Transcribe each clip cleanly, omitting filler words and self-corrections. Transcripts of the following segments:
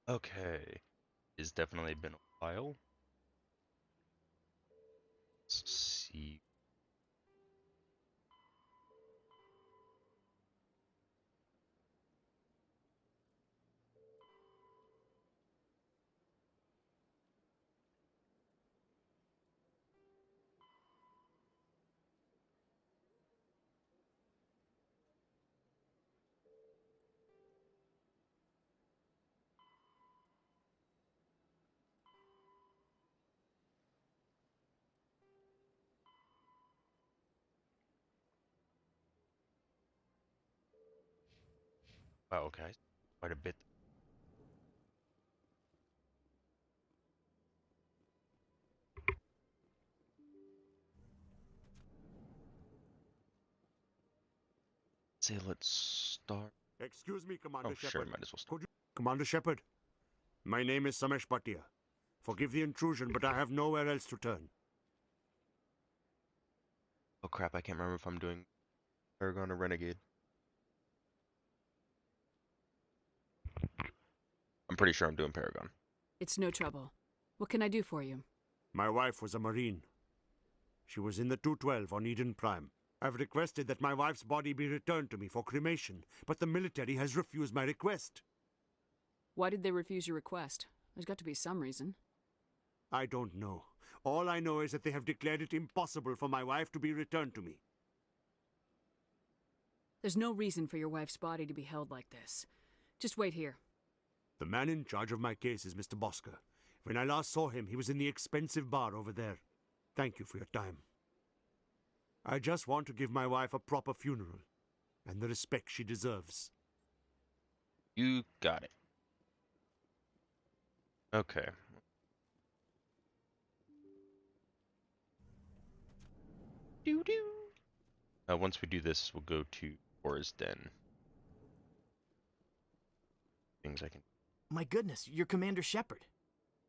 Okay. It's definitely been a while. Let's see. Wow, okay. Quite a bit. Say let's start. Excuse me, Commander Oh, sure, Shepard. might as well start. Could you... Commander Shepard, my name is Samesh Bhatia. Forgive the intrusion, but I have nowhere else to turn. Oh crap, I can't remember if I'm doing Paragon or Renegade. I'm pretty sure I'm doing Paragon. It's no trouble. What can I do for you? My wife was a Marine. She was in the 212 on Eden Prime. I've requested that my wife's body be returned to me for cremation, but the military has refused my request. Why did they refuse your request? There's got to be some reason. I don't know. All I know is that they have declared it impossible for my wife to be returned to me. There's no reason for your wife's body to be held like this. Just wait here. The man in charge of my case is Mr. Bosker. When I last saw him, he was in the expensive bar over there. Thank you for your time. I just want to give my wife a proper funeral, and the respect she deserves. You got it. Okay. Doo doo. Once we do this, we'll go to Bora's Den. Things I can. My goodness, you're Commander Shepard.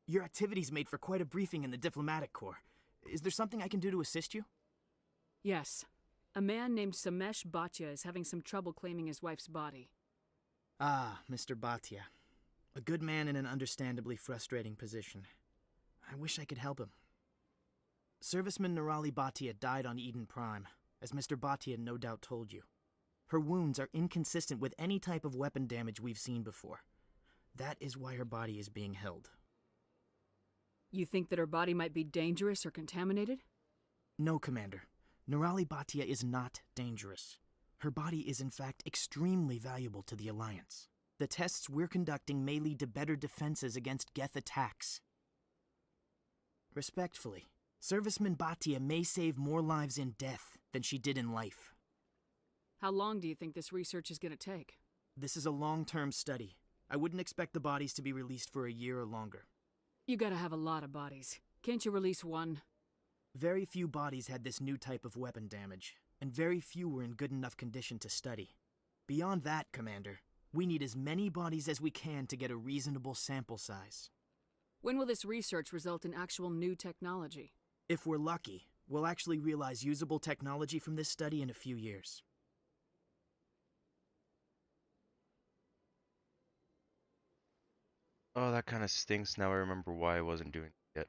Your activities made for quite a briefing in the diplomatic corps. Is there something I can do to assist you? Yes. A man named Samesh Bhatia is having some trouble claiming his wife's body. Ah, Mr. Bhatia. A good man in an understandably frustrating position. I wish I could help him. Serviceman Nirali Bhatia died on Eden Prime, as Mr. Bhatia no doubt told you. Her wounds are inconsistent with any type of weapon damage we've seen before. That is why her body is being held. You think that her body might be dangerous or contaminated? No, Commander. Nirali Bhatia is not dangerous. Her body is in fact extremely valuable to the Alliance. The tests we're conducting may lead to better defenses against Geth attacks. Respectfully, Serviceman Bhatia may save more lives in death than she did in life. How long do you think this research is going to take? This is a long-term study. I wouldn't expect the bodies to be released for a year or longer. You gotta have a lot of bodies. Can't you release one? Very few bodies had this new type of weapon damage, and very few were in good enough condition to study. Beyond that, Commander, we need as many bodies as we can to get a reasonable sample size. When will this research result in actual new technology? If we're lucky, we'll actually realize usable technology from this study in a few years. Oh, that kind of stinks. Now I remember why I wasn't doing it yet.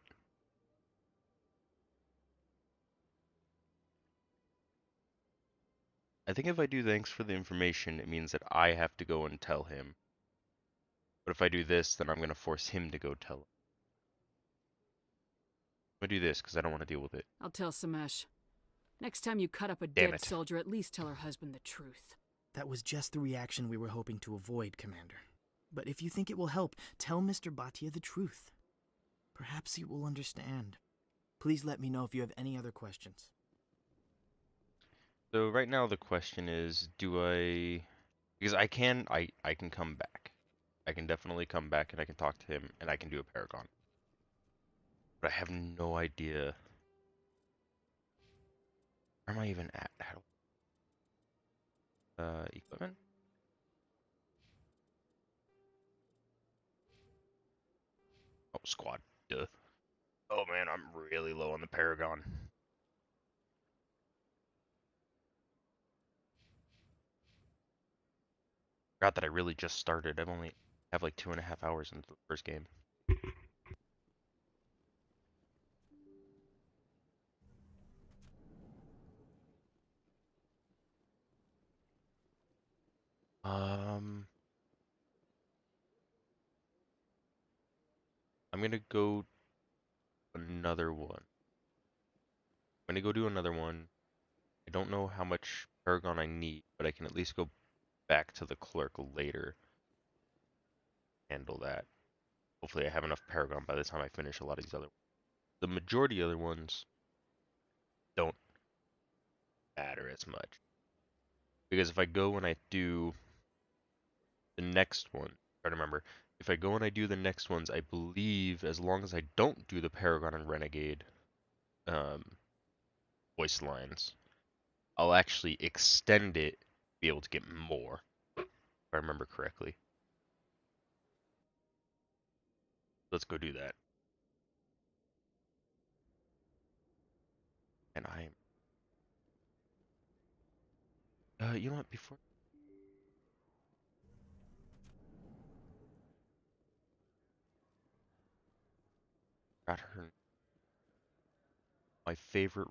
I think if I do thanks for the information, it means that I have to go and tell him. But if I do this, then I'm going to force him to go tell him. I'm going to do this because I don't want to deal with it. I'll tell Samesh. Next time you cut up a Damn dead it. soldier, at least tell her husband the truth. That was just the reaction we were hoping to avoid, Commander. But if you think it will help, tell Mr. Bhatia the truth. Perhaps he will understand. Please let me know if you have any other questions. So right now the question is, do I... Because I can come back. I can definitely come back and I can talk to him and I can do a Paragon. But I have no idea. Where am I even at? How do... equipment? Oh, squad. Duh. Oh man, I'm really low on the Paragon. Forgot that I really just started. I've only have like 2.5 hours into the first game. I'm gonna go another one. I'm gonna go do another one. I don't know how much Paragon I need, but I can at least go back to the clerk later. Handle that. Hopefully I have enough Paragon by the time I finish a lot of these other ones. The majority other ones don't matter as much. Because if I go and I do the next one, try to remember, if I go and I do the next ones, I believe as long as I don't do the Paragon and Renegade voice lines, I'll actually extend it, be able to get more, if I remember correctly. Let's go do that. And you know what, before... Got her... My favorite...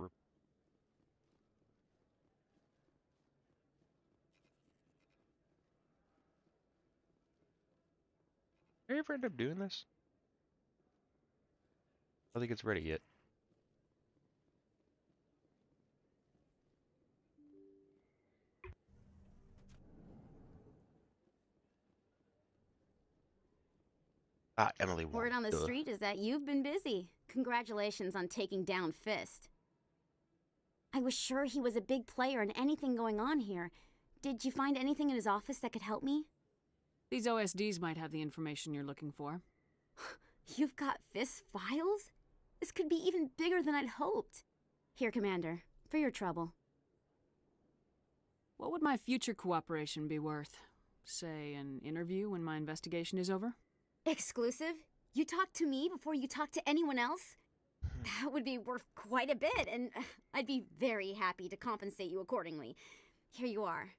Did I ever end up doing this? I don't think it's ready yet. Ah, Emily won. Word on the Duh. street is that you've been busy. Congratulations on taking down Fist. I was sure he was a big player in anything going on here. Did you find anything in his office that could help me? These OSDs might have the information you're looking for. You've got Fist's files? This could be even bigger than I'd hoped. Here, Commander, for your trouble. What would my future cooperation be worth? Say, an interview when my investigation is over? Exclusive? You talk to me before you talk to anyone else? That would be worth quite a bit, and I'd be very happy to compensate you accordingly. Here you are.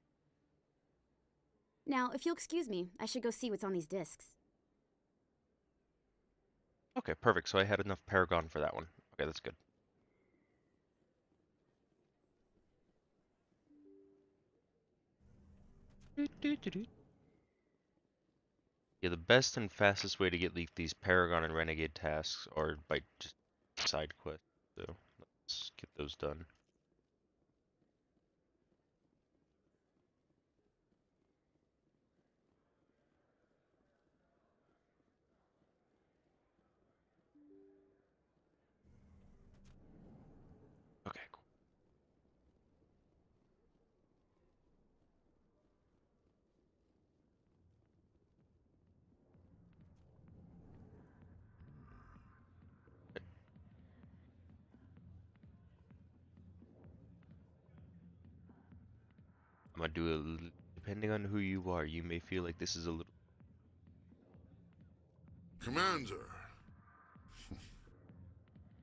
Now, if you'll excuse me, I should go see what's on these discs. Okay, perfect. So I had enough Paragon for that one. Okay, that's good. Yeah, the best and fastest way to get these Paragon and Renegade tasks are by just side quests. So let's get those done. Okay, cool. I'm gonna do a depending on who you are, you may feel like this is a little. Commander,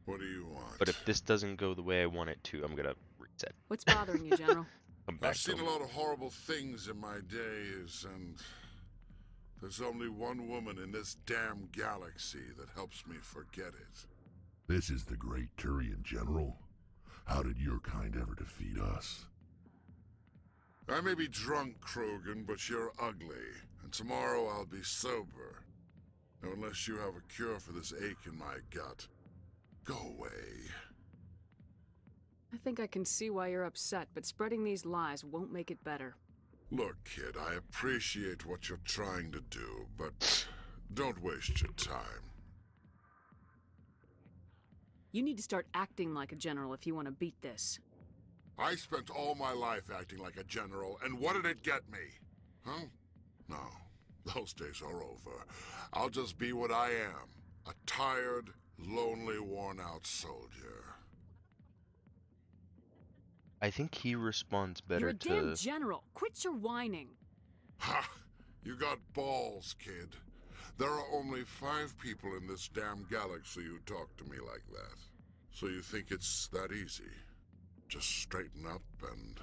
what do you want? But if this doesn't go the way I want it to, I'm gonna reset. What's bothering you, General? Come back I've seen to a lot of horrible things in my days, and there's only one woman in this damn galaxy that helps me forget it. This is the great Turian General. How did your kind ever defeat us? I may be drunk, Krogan, but you're ugly, and tomorrow I'll be sober. Now, unless you have a cure for this ache in my gut, go away. I think I can see why you're upset, but spreading these lies won't make it better. Look, kid, I appreciate what you're trying to do, but don't waste your time. You need to start acting like a general if you want to beat this. I spent all my life acting like a general, and what did it get me? Huh? No, those days are over. I'll just be what I am, a tired, lonely, worn-out soldier. I think he responds better You're a to. damn general. Quit your whining. Ha! You got balls, kid. There are only 5 people in this damn galaxy who talk to me like that. So you think it's that easy? Just straighten up and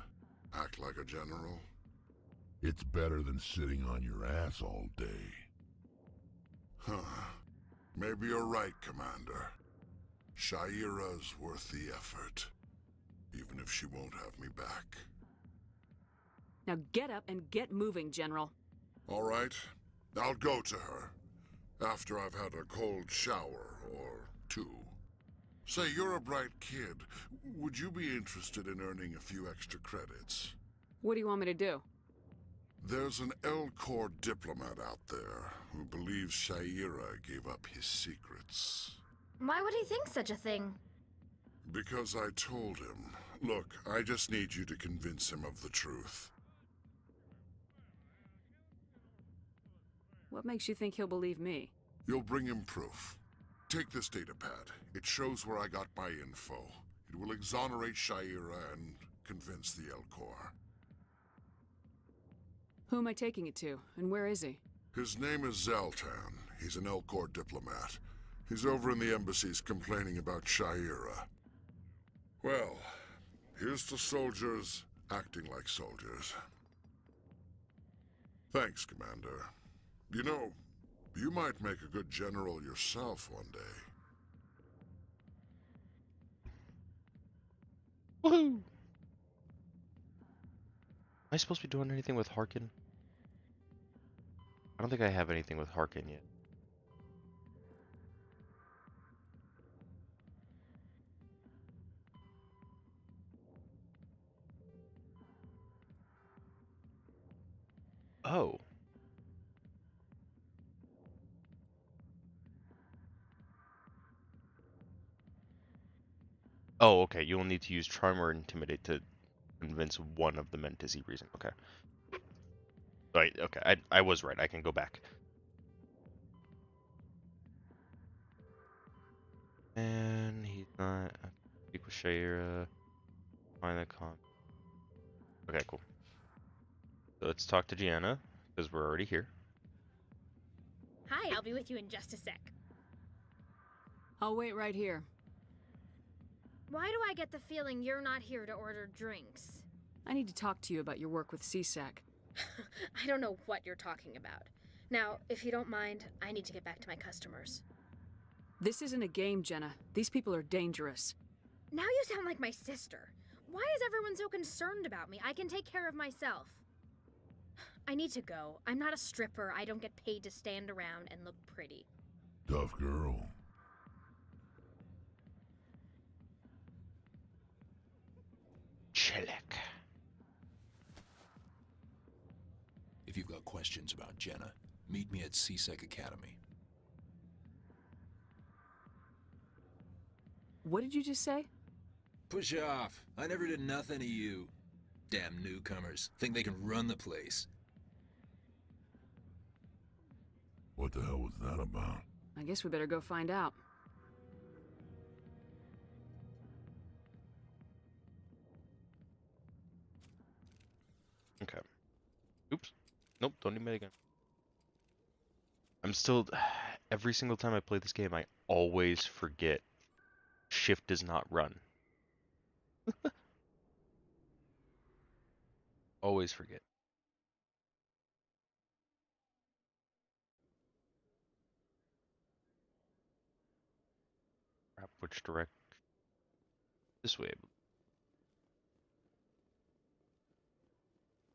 act like a general? It's better than sitting on your ass all day. Huh. Maybe you're right, Commander. Shaira's worth the effort, even if she won't have me back. Now get up and get moving, General. All right, I'll go to her, after I've had a cold shower or two. Say, you're a bright kid. Would you be interested in earning a few extra credits? What do you want me to do? There's an L-Corps diplomat out there who believes Shaira gave up his secrets. Why would he think such a thing? Because I told him. Look, I just need you to convince him of the truth. What makes you think he'll believe me? You'll bring him proof. Take this datapad. It shows where I got my info. It will exonerate Shaira and convince the L-Corps. Who am I taking it to, and where is he? His name is Zaltan. He's an L-Corps diplomat. He's over in the embassies complaining about Shaira. Well, here's to soldiers acting like soldiers. Thanks, Commander. You know, you might make a good general yourself one day. Woohoo! Am I supposed to be doing anything with Harkin? I don't think I have anything with Harkin yet. Oh. Oh, okay. You'll need to use Charm or Intimidate to convince one of the men to see reason. Okay. Right, okay. I was right. I can go back. And he's not... Speak with Shaira. Find the con... Okay, cool. So let's talk to Gianna, because we're already here. Hi, I'll be with you in just a sec. I'll wait right here. Why do I get the feeling you're not here to order drinks? I need to talk to you about your work with CSAC. I don't know what you're talking about. Now, if you don't mind, I need to get back to my customers. This isn't a game, Jenna. These people are dangerous. Now you sound like my sister. Why is everyone so concerned about me? I can take care of myself. I need to go. I'm not a stripper. I don't get paid to stand around and look pretty. Tough girl. Chilek. If you've got questions about Jenna, meet me at CSEC Academy. What did you just say? Push off. I never did nothing to you. Damn newcomers. Think they can run the place. What the hell was that about? I guess we better go find out. Okay. Oops. Nope, don't need me again. I'm still... Every single time I play this game, I always forget. Shift does not run. Always forget. Crap, which direct? This way.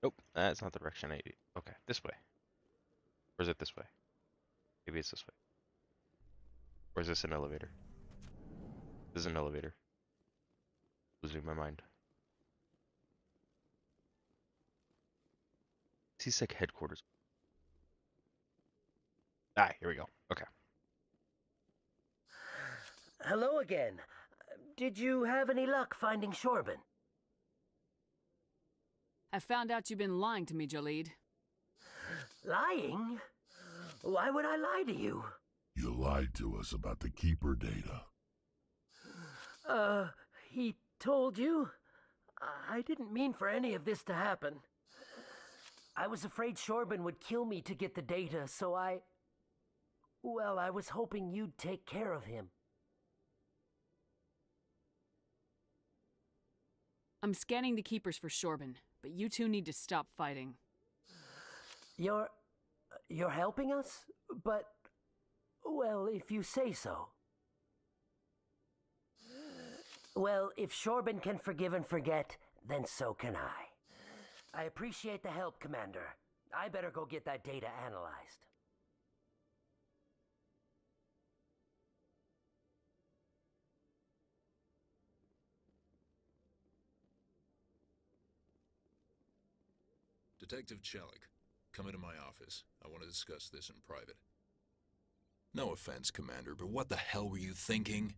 Nope, that's not the direction I need. Okay, this way. Or is it this way? Maybe it's this way. Or is this an elevator? This is an elevator. Losing my mind. CSEC headquarters. Ah, here we go. Okay. Hello again. Did you have any luck finding Shorban? I found out you've been lying to me, Jalid. Lying? Why would I lie to you? You lied to us about the Keeper data. He told you? I didn't mean for any of this to happen. I was afraid Shorban would kill me to get the data, so well, I was hoping you'd take care of him. I'm scanning the keepers for Shorban, but you two need to stop fighting. You're helping us? But Well, if you say so. Well, if Shorbin can forgive and forget, then so can I. I appreciate the help, Commander. I better go get that data analyzed. Detective Chelik, come into my office. I want to discuss this in private. No offense, Commander, but what the hell were you thinking?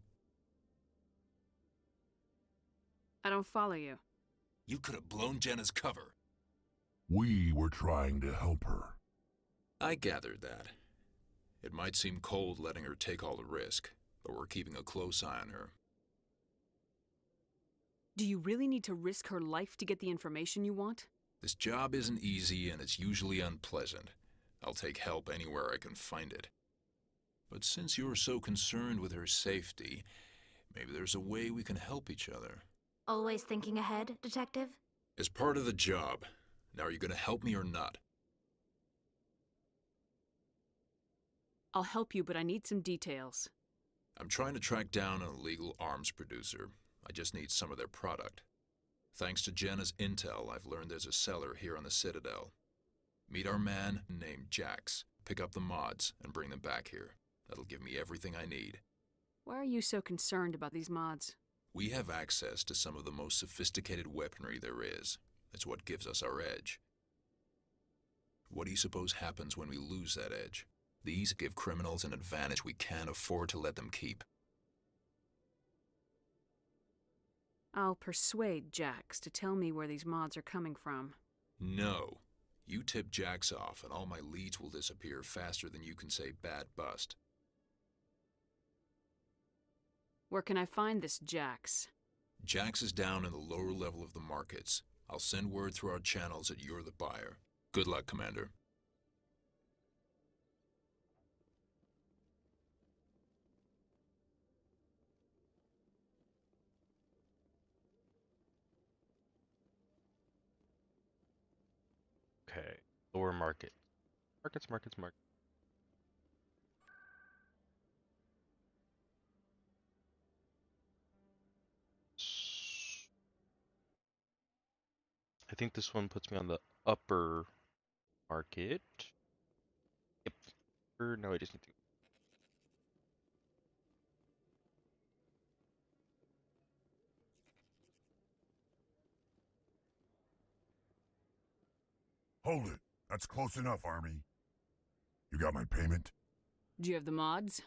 I don't follow you. You could have blown Jenna's cover. We were trying to help her. I gathered that. It might seem cold letting her take all the risk, but we're keeping a close eye on her. Do you really need to risk her life to get the information you want? This job isn't easy and it's usually unpleasant. I'll take help anywhere I can find it. But since you're so concerned with her safety, maybe there's a way we can help each other. Always thinking ahead, Detective? It's part of the job. Now are you going to help me or not? I'll help you, but I need some details. I'm trying to track down an illegal arms producer. I just need some of their product. Thanks to Jenna's intel, I've learned there's a seller here on the Citadel. Meet our man named Jax. Pick up the mods and bring them back here. That'll give me everything I need. Why are you so concerned about these mods? We have access to some of the most sophisticated weaponry there is. It's what gives us our edge. What do you suppose happens when we lose that edge? These give criminals an advantage we can't afford to let them keep. I'll persuade Jax to tell me where these mods are coming from. No. You tip Jax off and all my leads will disappear faster than you can say bad bust. Where can I find this Jax? Jax is down in the lower level of the markets. I'll send word through our channels that you're the buyer. Good luck, Commander. Okay. Lower market. Markets. I think this one puts me on the upper market. Yep. Or no, I just need to. Hold it. That's close enough, Army. You got my payment? Do you have the mods?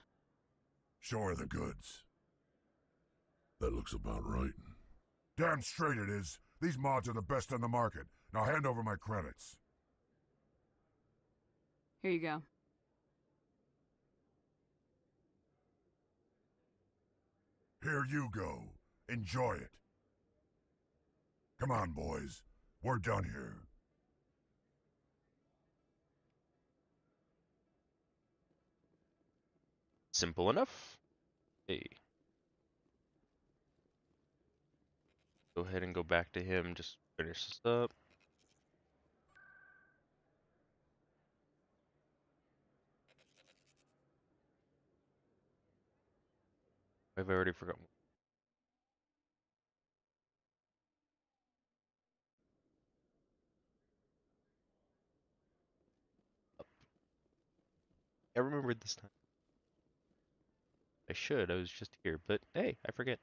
Show her the goods. That looks about right. Damn straight it is. These mods are the best on the market. Now hand over my credits. Here you go. Here you go. Enjoy it. Come on, boys. We're done here. Simple enough. Hey. Go ahead and go back to him. Just finish this up. I've already forgotten. I remembered this time. I should. I was just here, but hey, I forget.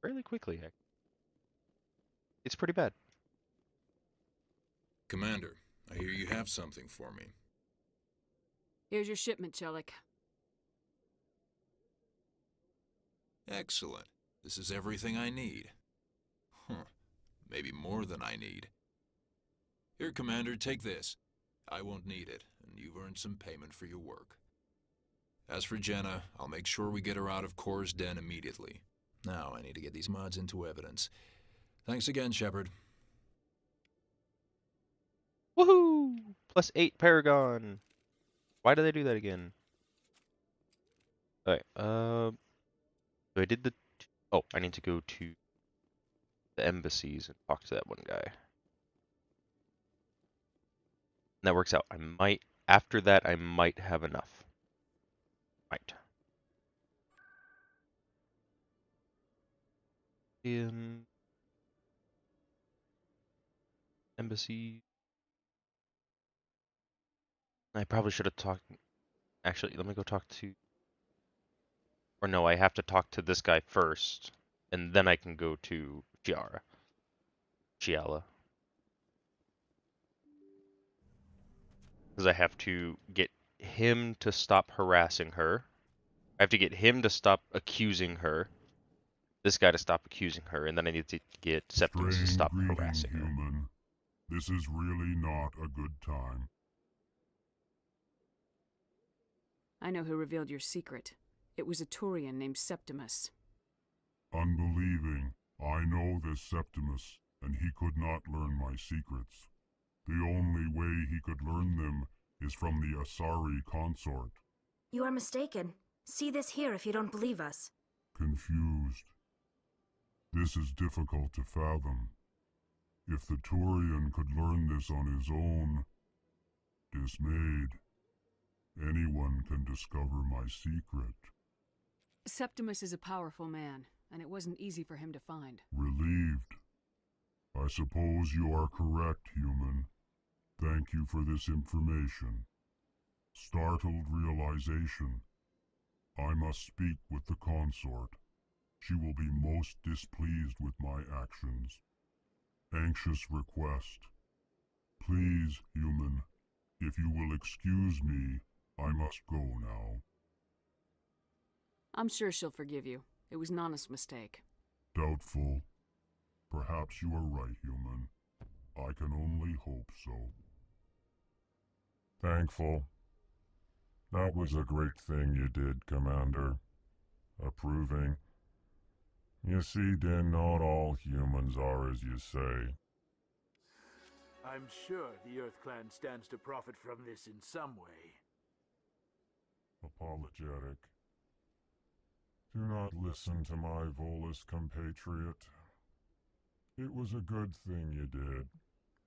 Fairly quickly, heck. It's pretty bad. Commander, I hear you have something for me. Here's your shipment, Chelik. Excellent. This is everything I need. Huh. Maybe more than I need. Here, Commander, take this. I won't need it, and you've earned some payment for your work. As for Jenna, I'll make sure we get her out of Cor's den immediately. Now I need to get these mods into evidence. Thanks again, Shepard. Woohoo! +8 Paragon. Why did I do that again? Alright, so I did the... Oh, I need to go to the embassies and talk to that one guy. And that works out. After that, I might have enough. Right. Embassy. I probably should have talked. Actually, let me go talk to. Or no, I have to talk to this guy first, and then I can go to Chiala. Because I have to get him to stop harassing her. I have to get him to stop accusing her. This guy to stop accusing her, and then I need to get Septimus to Strange stop greeting, harassing her. human. This is really not a good time. I know who revealed your secret. It was a Turian named Septimus. Unbelieving, I know this Septimus, and he could not learn my secrets. The only way he could learn them is from the Asari consort. You are mistaken. See this here if you don't believe us. Confused. This is difficult to fathom. If the Turian could learn this on his own, dismayed, anyone can discover my secret. Septimus is a powerful man, and it wasn't easy for him to find. Relieved. I suppose you are correct, human. Thank you for this information. Startled realization. I must speak with the consort. She will be most displeased with my actions. Anxious request. Please, human, if you will excuse me, I must go now. I'm sure she'll forgive you. It was an honest mistake. Doubtful. Perhaps you are right, human. I can only hope so. Thankful. That was a great thing you did, Commander. Approving. You see, Din, not all humans are as you say. I'm sure the Earth Clan stands to profit from this in some way. Apologetic. Do not listen to my Volus compatriot. It was a good thing you did,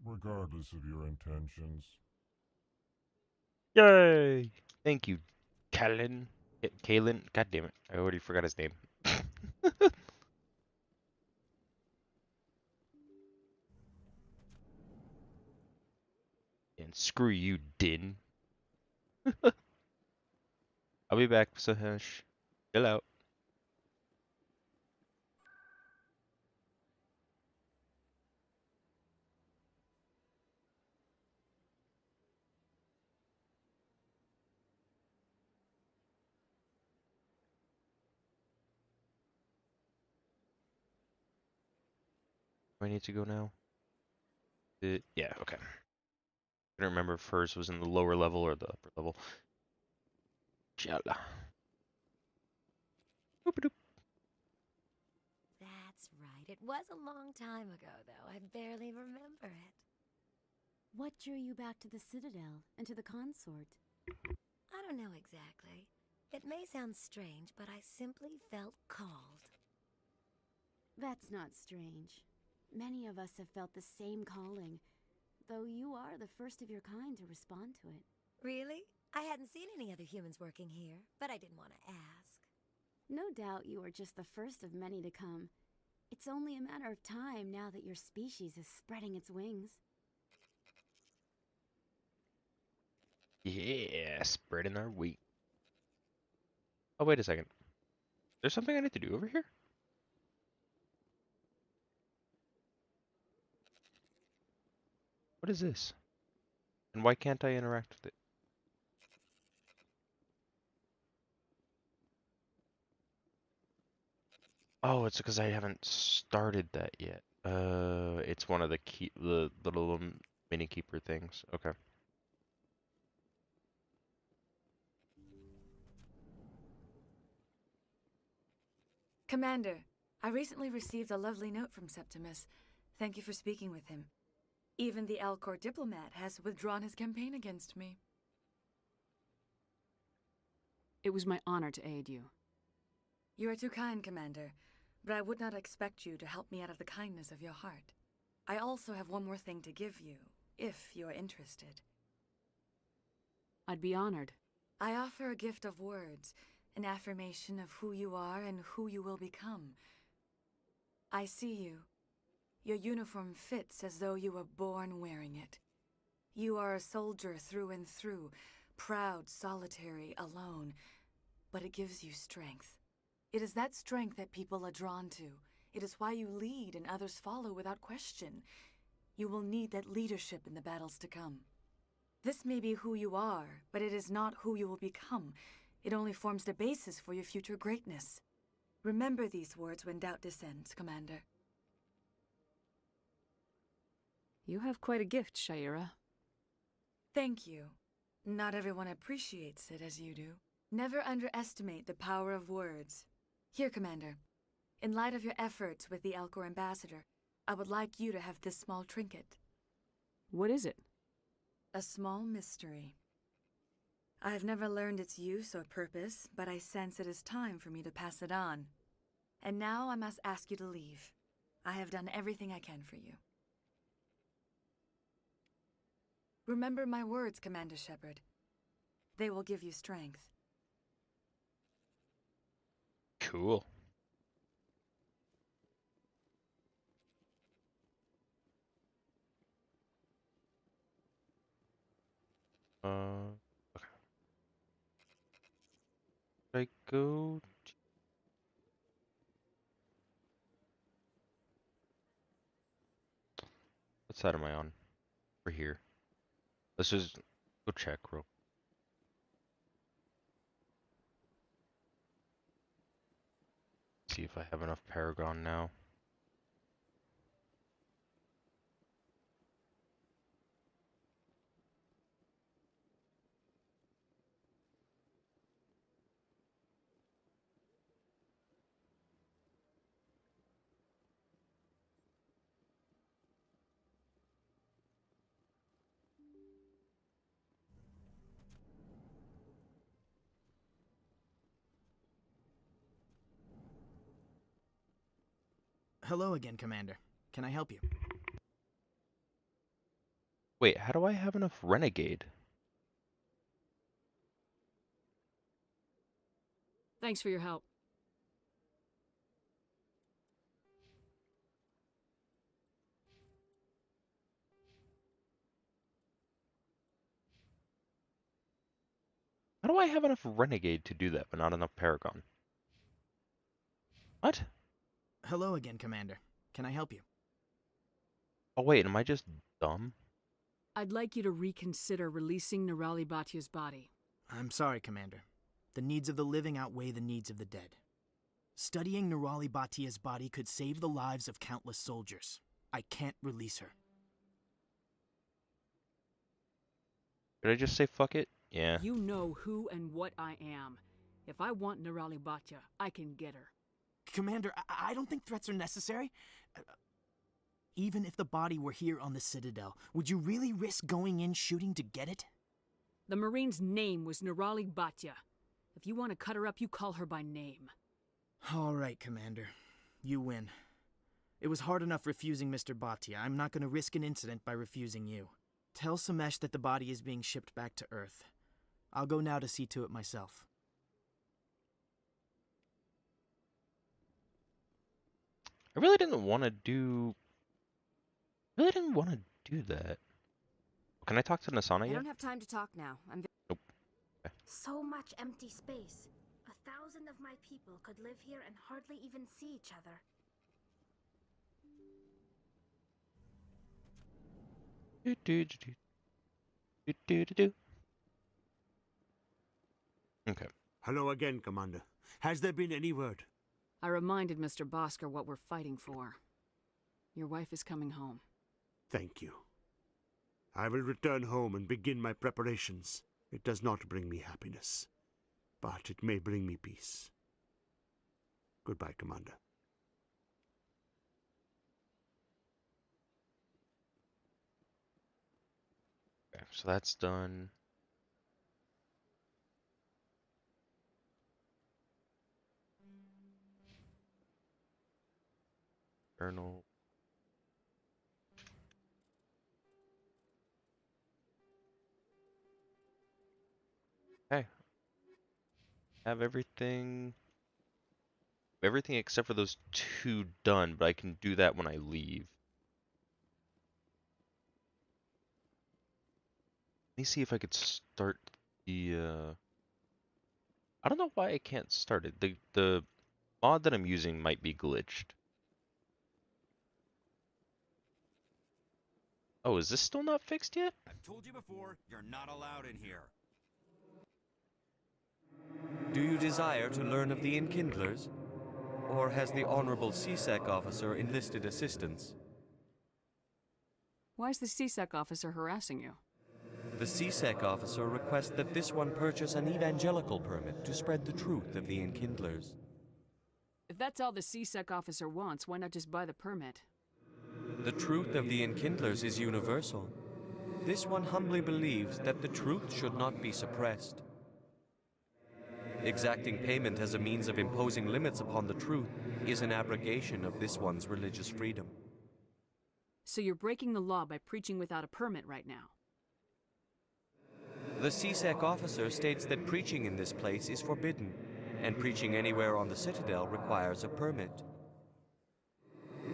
regardless of your intentions. Yay! Thank you, Kalen. Kalen? God damn it. I already forgot his name. And screw you, Din. I'll be back, Sahesh. Chill out. Where do I need to go now? Yeah, okay. I don't remember if hers was in the lower level or the upper level. Chala. Boop-a-doop. That's right. It was a long time ago, though. I barely remember it. What drew you back to the Citadel and to the consort? I don't know exactly. It may sound strange, but I simply felt called. That's not strange. Many of us have felt the same calling, though you are the first of your kind to respond to it. Really? I hadn't seen any other humans working here, but I didn't want to ask. No doubt you are just the first of many to come. It's only a matter of time now that your species is spreading its wings. Yeah, spreading our wheat. Oh, wait a second. There's something I need to do over here? What is this? And why can't I interact with it? Oh, it's because I haven't started that yet. It's one of the little mini keeper things. Okay. Commander, I recently received a lovely note from Septimus. Thank you for speaking with him. Even the Alcor diplomat has withdrawn his campaign against me. It was my honor to aid you. You are too kind, Commander, but I would not expect you to help me out of the kindness of your heart. I also have one more thing to give you, if you are interested. I'd be honored. I offer a gift of words an affirmation of who you are and who you will become. I see you. Your uniform fits as though you were born wearing it. You are a soldier through and through, proud, solitary, alone, but it gives you strength. It is that strength that people are drawn to. It is why you lead and others follow without question. You will need that leadership in the battles to come. This may be who you are, but it is not who you will become. It only forms the basis for your future greatness. Remember these words when doubt descends, Commander. You have quite a gift, Shaira. Thank you. Not everyone appreciates it as you do. Never underestimate the power of words. Here, Commander. In light of your efforts with the Elcor ambassador, I would like you to have this small trinket. What is it? A small mystery. I have never learned its use or purpose, but I sense it is time for me to pass it on. And now I must ask you to leave. I have done everything I can for you. Remember my words, Commander Shepard. They will give you strength. Cool. Okay. I go to... What side am I on? We're here. Let's just go check real. See if I have enough Paragon now. Hello again, Commander. Can I help you? Wait, how do I have enough Renegade? Thanks for your help. How do I have enough Renegade to do that, but not enough Paragon? What? Hello again, Commander. Can I help you? Oh wait, am I just dumb? I'd like you to reconsider releasing Nerali Batia's body. I'm sorry, Commander. The needs of the living outweigh the needs of the dead. Studying Nerali Batia's body could save the lives of countless soldiers. I can't release her. Did I just say fuck it? Yeah. You know who and what I am. If I want Nerali Batia, I can get her. Commander, I don't think threats are necessary. Even if the body were here on the Citadel, would you really risk going in shooting to get it? The Marine's name was Nerali Batia. If you want to cut her up, you call her by name. All right, Commander. You win. It was hard enough refusing Mr. Batia. I'm not going to risk an incident by refusing you. Tell Samesh that the body is being shipped back to Earth. I'll go now to see to it myself. I really didn't want to do... that. Can I talk to Nasana I yet? don't have time to talk now. Nope. Okay. So much empty space. 1,000 of my people could live here and hardly even see each other. Okay. Hello again, Commander. Has there been any word? I reminded Mr. Bosker what we're fighting for. Your wife is coming home. Thank you. I will return home and begin my preparations. It does not bring me happiness, but it may bring me peace. Goodbye, Commander. Okay, so that's done. Journal. Okay. have everything except for those 2 done, but I can do that when I leave. Let me see if I could start the I don't know why I can't start it. The mod that I'm using might be glitched. Oh, is this still not fixed yet? I've told you before, you're not allowed in here. Do you desire to learn of the Enkindlers? Or has the Honorable C-Sec officer enlisted assistance? Why is the C-Sec officer harassing you? The C-Sec officer requests that this one purchase an evangelical permit to spread the truth of the Enkindlers. If that's all the C-Sec officer wants, why not just buy the permit? The truth of the Enkindlers is universal. This one humbly believes that the truth should not be suppressed. Exacting payment as a means of imposing limits upon the truth is an abrogation of this one's religious freedom. So you're breaking the law by preaching without a permit right now? The C-Sec officer states that preaching in this place is forbidden, and preaching anywhere on the Citadel requires a permit.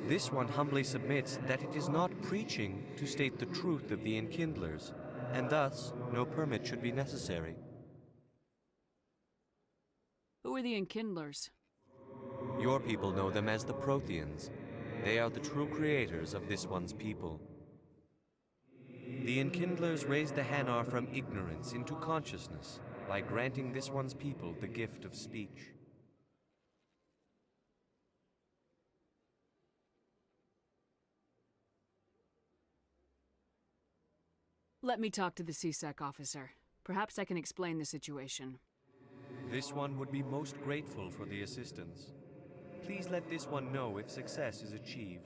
This one humbly submits that it is not preaching to state the truth of the Enkindlers, and thus no permit should be necessary. Who are the Enkindlers? Your people know them as the Protheans. They are the true creators of this one's people. The Enkindlers raised the Hanar from ignorance into consciousness by granting this one's people the gift of speech. Let me talk to the C-Sec officer. Perhaps I can explain the situation. This one would be most grateful for the assistance. Please let this one know if success is achieved.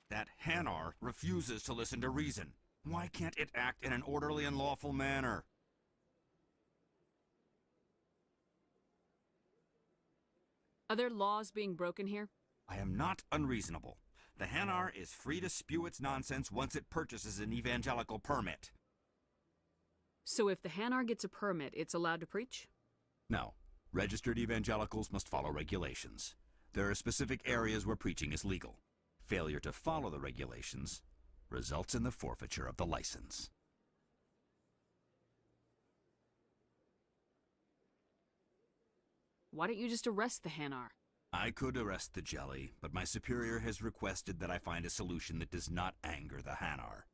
That Hanar refuses to listen to reason. Why can't it act in an orderly and lawful manner? Are there laws being broken here? I am not unreasonable. The Hanar is free to spew its nonsense once it purchases an evangelical permit. So if the Hanar gets a permit, it's allowed to preach? No. Registered evangelicals must follow regulations. There are specific areas where preaching is legal. Failure to follow the regulations results in the forfeiture of the license. Why don't you just arrest the Hanar? I could arrest the jelly, but my superior has requested that I find a solution that does not anger the Hanar.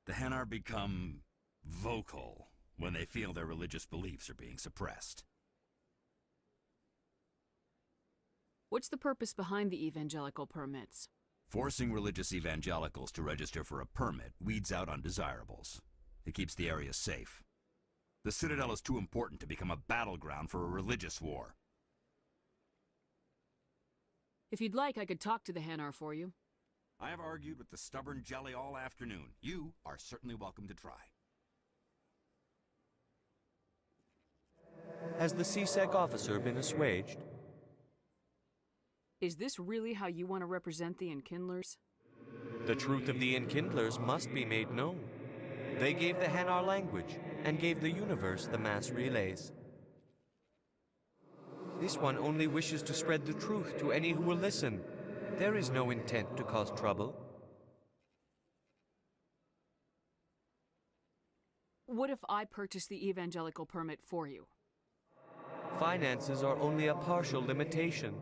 The Hanar become vocal when they feel their religious beliefs are being suppressed. What's the purpose behind the evangelical permits? Forcing religious evangelicals to register for a permit weeds out undesirables. It keeps the area safe. The Citadel is too important to become a battleground for a religious war. If you'd like, I could talk to the Hanar for you. I have argued with the stubborn jelly all afternoon. You are certainly welcome to try. Has the C-Sec officer been assuaged? Is this really how you want to represent the Enkindlers? The truth of the Enkindlers must be made known. They gave the Hanar language, and gave the universe the mass relays. This one only wishes to spread the truth to any who will listen. There is no intent to cause trouble. What if I purchase the evangelical permit for you? Finances are only a partial limitation.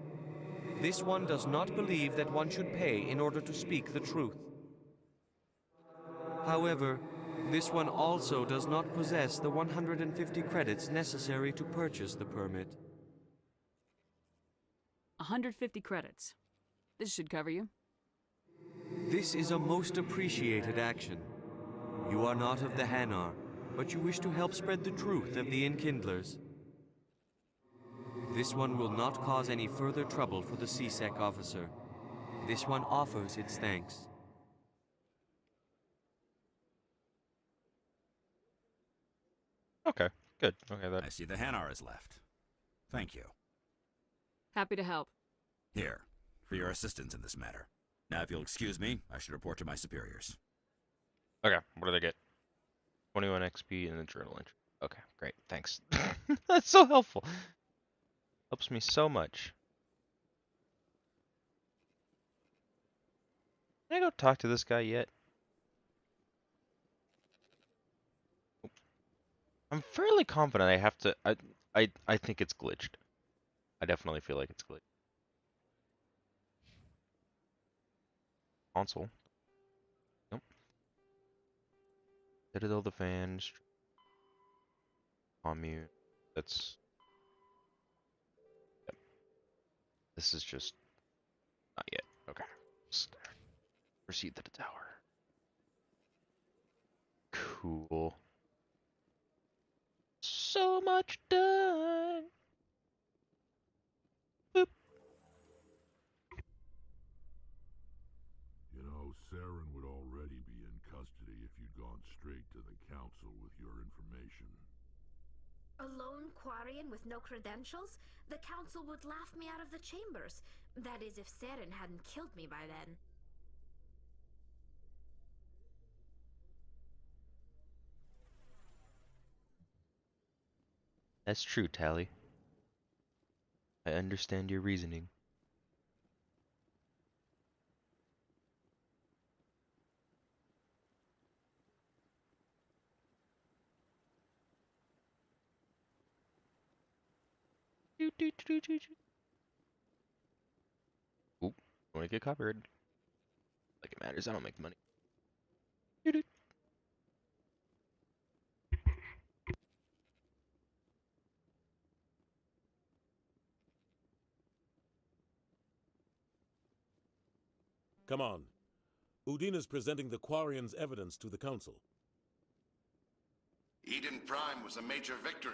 This one does not believe that one should pay in order to speak the truth. However, this one also does not possess the 150 credits necessary to purchase the permit. 150 credits. This should cover you. This is a most appreciated action. You are not of the Hanar, but you wish to help spread the truth of the Enkindlers. This one will not cause any further trouble for the C-Sec officer. This one offers its thanks. Okay, good. Okay, I see the Hanar is left. Thank you. Happy to help. Here, for your assistance in this matter. Now, if you'll excuse me, I should report to my superiors. Okay, what do they get? 21 XP and a journal entry. Okay, great. Thanks. That's so helpful. Helps me so much. Can I go talk to this guy yet? I'm fairly confident I have to. I think it's glitched. I definitely feel like it's glitched. Console. Nope. Citadel the fans. Commune. That's. Yep. This is just not yet. Okay. Proceed to the tower. Cool. So much done. Boop. You know, Saren would already be in custody if you'd gone straight to the council with your information. A lone Quarian with no credentials? The council would laugh me out of the chambers. That is, if Saren hadn't killed me by then. That's true, Tally. I understand your reasoning. Oop, don't want to get copyrighted. Like it matters, I don't make money. Come on. Udine is presenting the Quarian's evidence to the Council. Eden Prime was a major victory.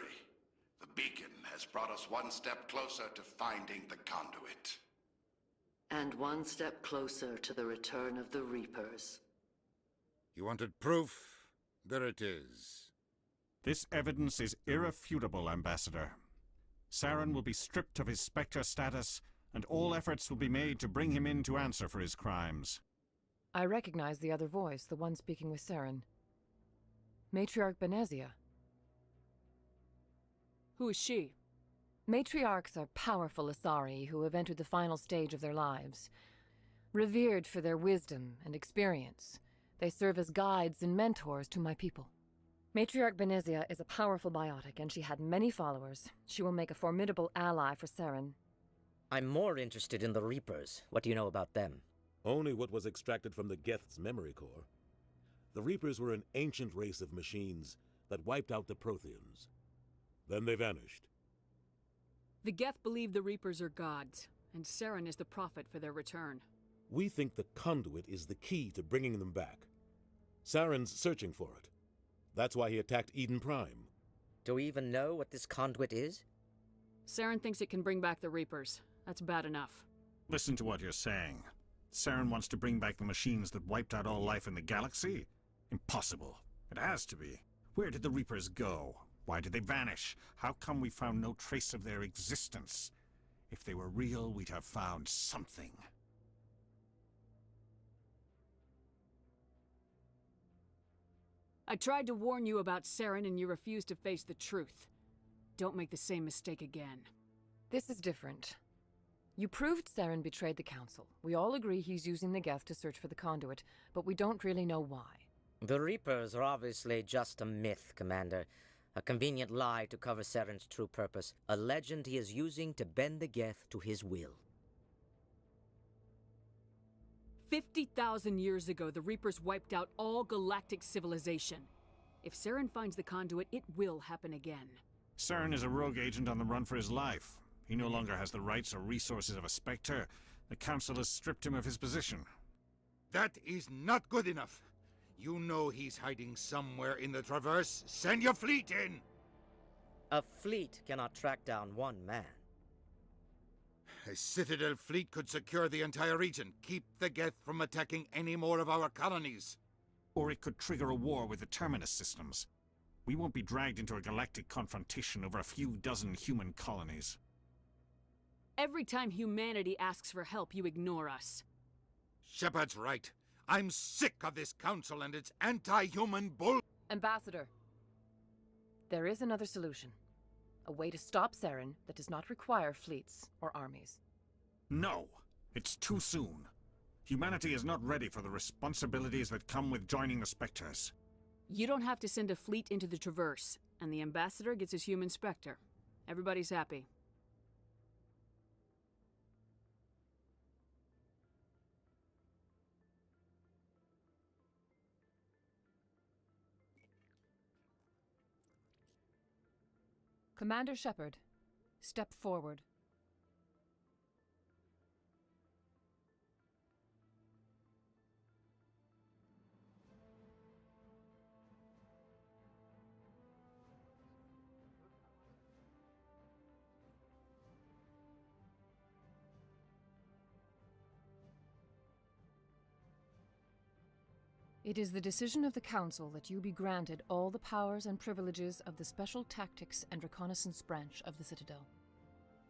The beacon has brought us one step closer to finding the conduit. And one step closer to the return of the Reapers. You wanted proof? There it is. This evidence is irrefutable, Ambassador. Saren will be stripped of his Spectre status, and all efforts will be made to bring him in to answer for his crimes. I recognize the other voice, the one speaking with Saren. Matriarch Benezia. Who is she? Matriarchs are powerful Asari who have entered the final stage of their lives. Revered for their wisdom and experience, they serve as guides and mentors to my people. Matriarch Benezia is a powerful biotic, and she had many followers. She will make a formidable ally for Saren. I'm more interested in the Reapers. What do you know about them? Only what was extracted from the Geth's memory core. The Reapers were an ancient race of machines that wiped out the Protheans. Then they vanished. The Geth believe the Reapers are gods, and Saren is the prophet for their return. We think the conduit is the key to bringing them back. Saren's searching for it. That's why he attacked Eden Prime. Do we even know what this conduit is? Saren thinks it can bring back the Reapers. That's bad enough. Listen to what you're saying. Saren wants to bring back the machines that wiped out all life in the galaxy? Impossible. It has to be. Where did the Reapers go? Why did they vanish? How come we found no trace of their existence? If they were real, we'd have found something. I tried to warn you about Saren, and you refused to face the truth. Don't make the same mistake again. This is different. You proved Saren betrayed the Council. We all agree he's using the Geth to search for the conduit, but we don't really know why. The Reapers are obviously just a myth, Commander. A convenient lie to cover Saren's true purpose. A legend he is using to bend the Geth to his will. 50,000 years ago, the Reapers wiped out all galactic civilization. If Saren finds the conduit, it will happen again. Saren is a rogue agent on the run for his life. He no longer has the rights or resources of a Spectre. The Council has stripped him of his position. That is not good enough. You know he's hiding somewhere in the Traverse. Send your fleet in! A fleet cannot track down one man. A Citadel fleet could secure the entire region, keep the Geth from attacking any more of our colonies. Or it could trigger a war with the Terminus systems. We won't be dragged into a galactic confrontation over a few dozen human colonies. Every time humanity asks for help, you ignore us. Shepard's right. I'm sick of this council and its anti-human bull. Ambassador, there is another solution. A way to stop Saren that does not require fleets or armies. No, it's too soon. Humanity is not ready for the responsibilities that come with joining the Spectres. You don't have to send a fleet into the Traverse, and the Ambassador gets his human Spectre. Everybody's happy. Commander Shepard, step forward. It is the decision of the Council that you be granted all the powers and privileges of the Special Tactics and Reconnaissance Branch of the Citadel.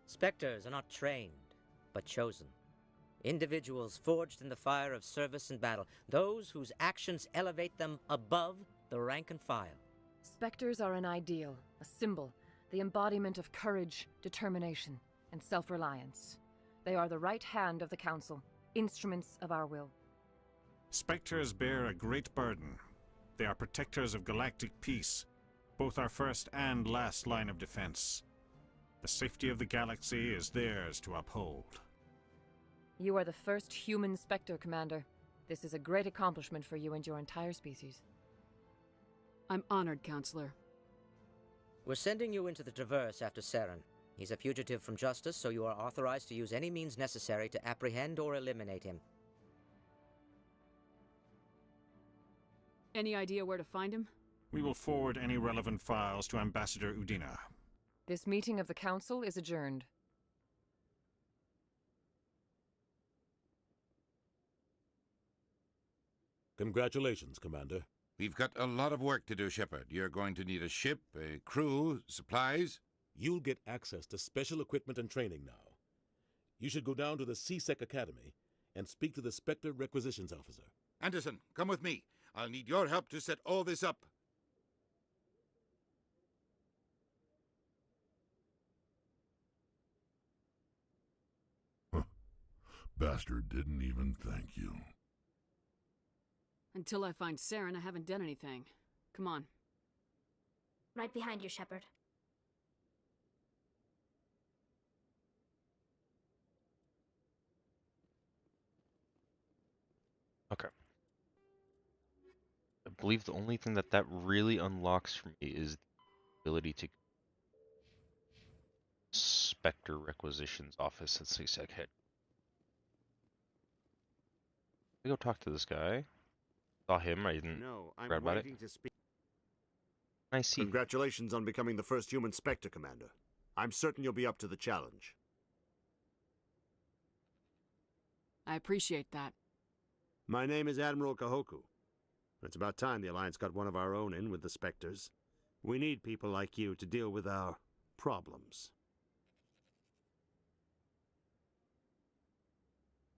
Spectres are not trained, but chosen. Individuals forged in the fire of service and battle, those whose actions elevate them above the rank and file. Spectres are an ideal, a symbol, the embodiment of courage, determination, and self-reliance. They are the right hand of the Council, instruments of our will. Spectres bear a great burden. They are protectors of galactic peace, both our first and last line of defense. The safety of the galaxy is theirs to uphold. You are the first human Spectre, Commander. This is a great accomplishment for you and your entire species. I'm honored, Counselor. We're sending you into the Traverse after Saren. He's a fugitive from justice, so you are authorized to use any means necessary to apprehend or eliminate him. Any idea where to find him? We will forward any relevant files to Ambassador Udina. This meeting of the Council is adjourned. Congratulations, Commander. We've got a lot of work to do, Shepard. You're going to need a ship, a crew, supplies. You'll get access to special equipment and training now. You should go down to the C-Sec Academy and speak to the Spectre Requisitions Officer. Anderson, come with me. I'll need your help to set all this up. Bastard didn't even thank you. Until I find Saren, I haven't done anything. Come on. Right behind you, Shepard. Okay. I believe the only thing that really unlocks for me is the ability to Spectre Requisitions Office at CSEC Head. Let me go talk to this guy. Saw him, I didn't grab about it. To speak. I see. Congratulations on becoming the first human Spectre, Commander. I'm certain you'll be up to the challenge. I appreciate that. My name is Admiral Kahoku. It's about time the Alliance got one of our own in with the Spectres. We need people like you to deal with our problems.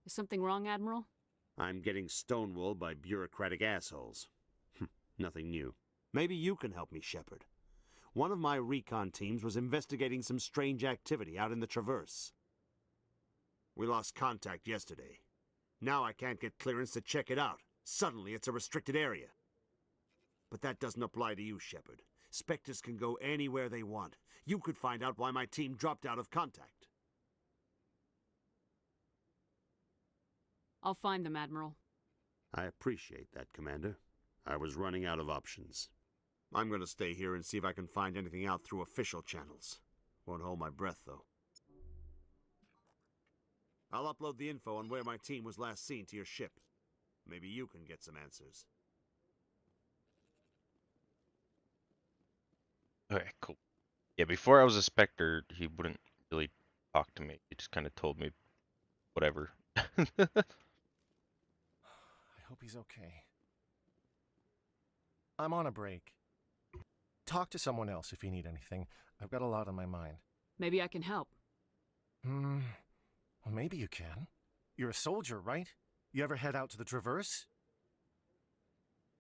Is something wrong, Admiral? I'm getting stonewalled by bureaucratic assholes. Nothing new. Maybe you can help me, Shepard. One of my recon teams was investigating some strange activity out in the Traverse. We lost contact yesterday. Now I can't get clearance to check it out. Suddenly it's a restricted area. But that doesn't apply to you, Shepard. Spectres can go anywhere they want. You could find out why my team dropped out of contact. I'll find them, Admiral. I appreciate that, Commander. I was running out of options. I'm going to stay here and see if I can find anything out through official channels. Won't hold my breath, though. I'll upload the info on where my team was last seen to your ship. Maybe you can get some answers. Okay, cool. Yeah, before I was a Spectre, he wouldn't really talk to me. He just kind of told me whatever. I hope he's okay. I'm on a break. Talk to someone else if you need anything. I've got a lot on my mind. Maybe I can help. Well, maybe you can. You're a soldier, right? You ever head out to the Traverse?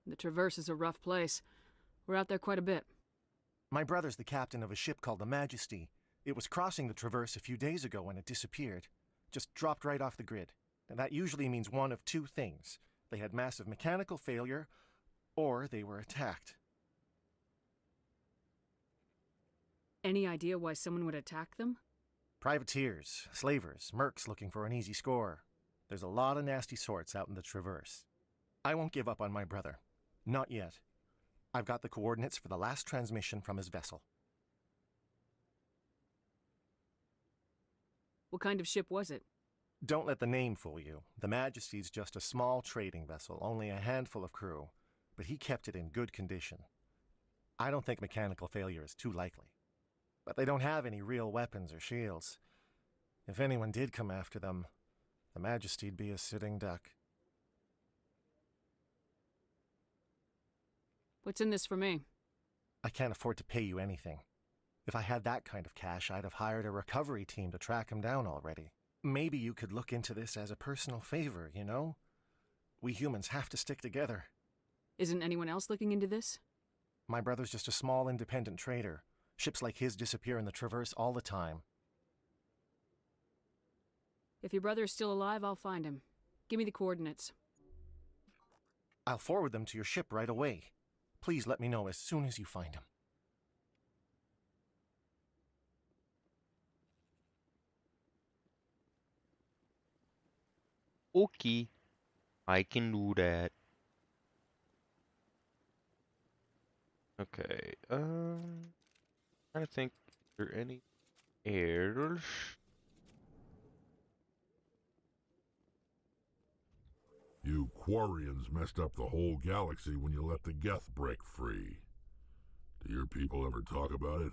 The Traverse is a rough place. We're out there quite a bit. My brother's the captain of a ship called the Majesty. It was crossing the Traverse a few days ago when it disappeared. Just dropped right off the grid. And that usually means one of two things. They had massive mechanical failure, or they were attacked. Any idea why someone would attack them? Privateers, slavers, mercs looking for an easy score. There's a lot of nasty sorts out in the Traverse. I won't give up on my brother. Not yet. I've got the coordinates for the last transmission from his vessel. What kind of ship was it? Don't let the name fool you. The Majesty's just a small trading vessel, only a handful of crew. But he kept it in good condition. I don't think mechanical failure is too likely. But they don't have any real weapons or shields. If anyone did come after them, the Majesty'd be a sitting duck. What's in this for me? I can't afford to pay you anything. If I had that kind of cash, I'd have hired a recovery team to track him down already. Maybe you could look into this as a personal favor, you know? We humans have to stick together. Isn't anyone else looking into this? My brother's just a small independent trader. Ships like his disappear in the Traverse all the time. If your brother is still alive, I'll find him. Give me the coordinates. I'll forward them to your ship right away. Please let me know as soon as you find him. Okay, I can do that. Okay, trying to think, are there any errors? You Quarians messed up the whole galaxy when you let the Geth break free. Do your people ever talk about it?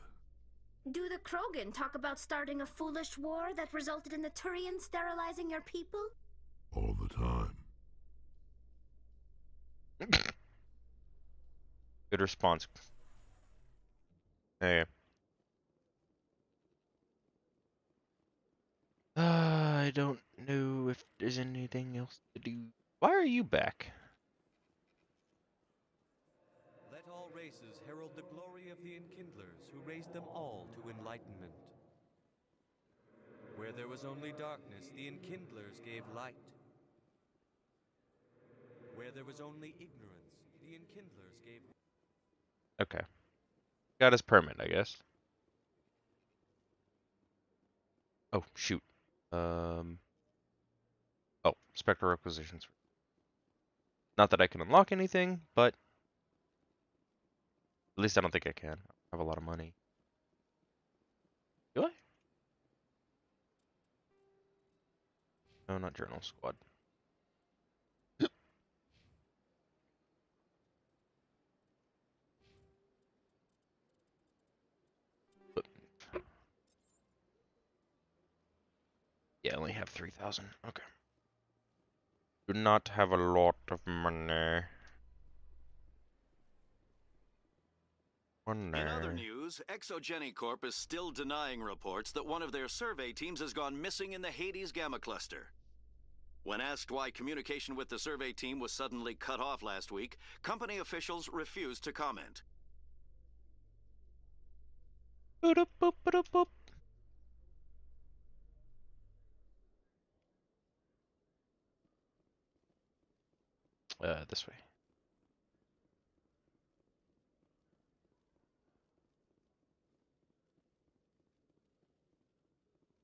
Do the Krogan talk about starting a foolish war that resulted in the Turians sterilizing your people? All the time. Good response. Hey. I don't know if there's anything else to do. Why are you back? Let all races herald the glory of the Enkindlers who raised them all to enlightenment. Where there was only darkness, the Enkindlers gave light. Where there was only ignorance, the Enkindlers gave... Okay. Got his permit, I guess. Oh, shoot. Oh, Spectral Requisitions. Not that I can unlock anything, but at least I don't think I can. I have a lot of money. Do I? No, not Journal Squad. Yeah, I only have 3,000. Okay. Do not have a lot of money. In other news, Exogeny Corp is still denying reports that one of their survey teams has gone missing in the Hades Gamma Cluster. When asked why communication with the survey team was suddenly cut off last week, company officials refused to comment. This way.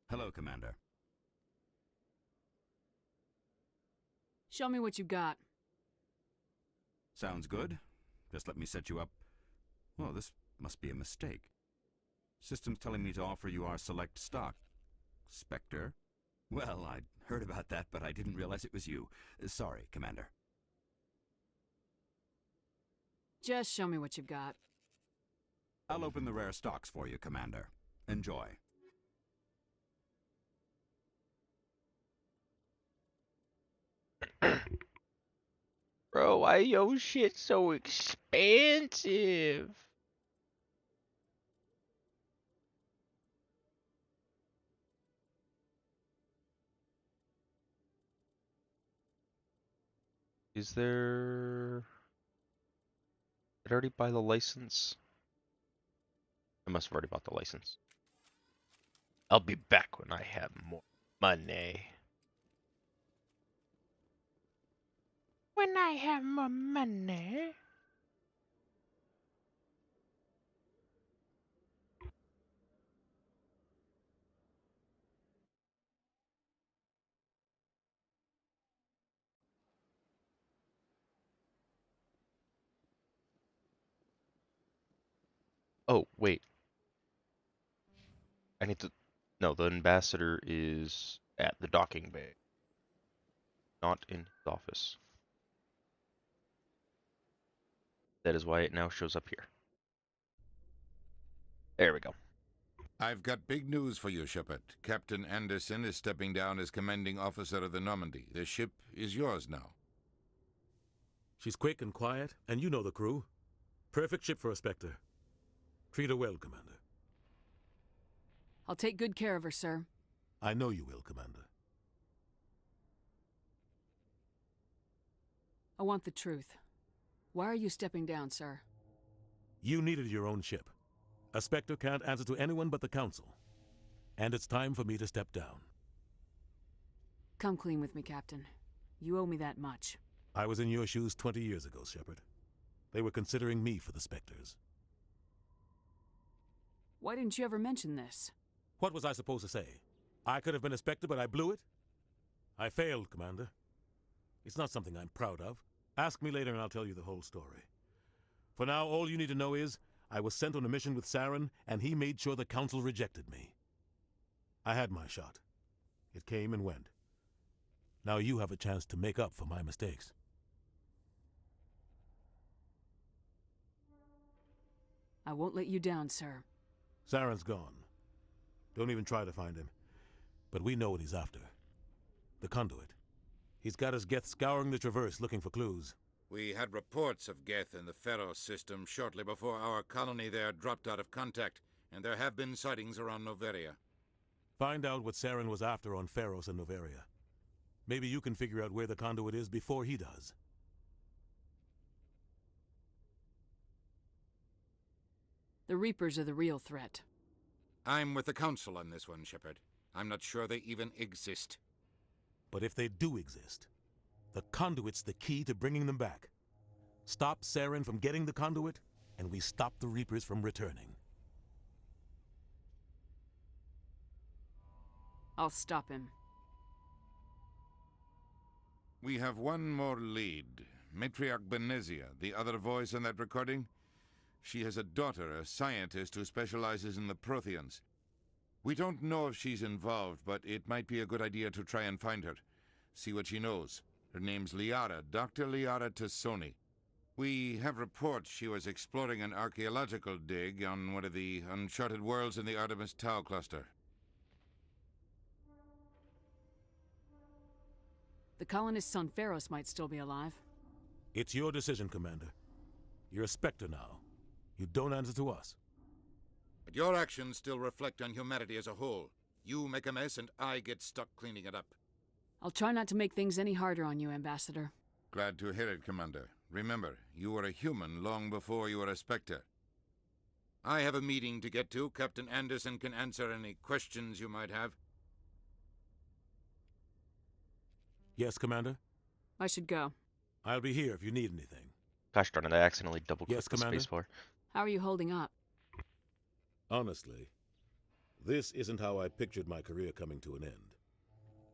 Hello, Commander. Show me what you got. Sounds good. Just let me set you up. Oh, this must be a mistake. System's telling me to offer you our select stock. Spectre? Well, I'd heard about that, but I didn't realize it was you. Sorry, Commander. Just show me what you've got. I'll open the rare stocks for you, Commander. Enjoy. Bro, why your shit so expensive? Is there... Did I already buy the license? I must have already bought the license. I'll be back when I have more money. When I have more money. Oh, wait. I need to... No, the ambassador is at the docking bay. Not in his office. That is why it now shows up here. There we go. I've got big news for you, Shepard. Captain Anderson is stepping down as commanding officer of the Normandy. The ship is yours now. She's quick and quiet, and you know the crew. Perfect ship for a Spectre. Treat her well, Commander. I'll take good care of her, sir. I know you will, Commander. I want the truth. Why are you stepping down, sir? You needed your own ship. A Spectre can't answer to anyone but the Council. And it's time for me to step down. Come clean with me, Captain. You owe me that much. I was in your shoes 20 years ago, Shepard. They were considering me for the Spectres. Why didn't you ever mention this? What was I supposed to say? I could have been a Spectre, but I blew it? I failed, Commander. It's not something I'm proud of. Ask me later and I'll tell you the whole story. For now, all you need to know is, I was sent on a mission with Saren, and he made sure the Council rejected me. I had my shot. It came and went. Now you have a chance to make up for my mistakes. I won't let you down, sir. Saren's gone. Don't even try to find him. But we know what he's after. The conduit. He's got his Geth scouring the Traverse looking for clues. We had reports of Geth in the Pharos system shortly before our colony there dropped out of contact, and there have been sightings around Noveria. Find out what Saren was after on Pharos and Noveria. Maybe you can figure out where the conduit is before he does. The Reapers are the real threat. I'm with the Council on this one, Shepard. I'm not sure they even exist. But if they do exist, the conduit's the key to bringing them back. Stop Saren from getting the conduit, and we stop the Reapers from returning. I'll stop him. We have one more lead. Matriarch Benezia, the other voice in that recording. She has a daughter, a scientist who specializes in the Protheans. We don't know if she's involved, but it might be a good idea to try and find her. See what she knows. Her name's Liara, Dr. Liara Tassoni. We have reports she was exploring an archaeological dig on one of the uncharted worlds in the Artemis Tau cluster. The colonists on Pharos might still be alive. It's your decision, Commander. You're a Spectre now. You don't answer to us. But your actions still reflect on humanity as a whole. You make a mess and I get stuck cleaning it up. I'll try not to make things any harder on you, Ambassador. Glad to hear it, Commander. Remember, you were a human long before you were a Spectre. I have a meeting to get to. Captain Anderson can answer any questions you might have. Yes, Commander? I should go. I'll be here if you need anything. Gosh darn it, I accidentally double-clicked the Commander? spacebar. How are you holding up? Honestly, this isn't how I pictured my career coming to an end.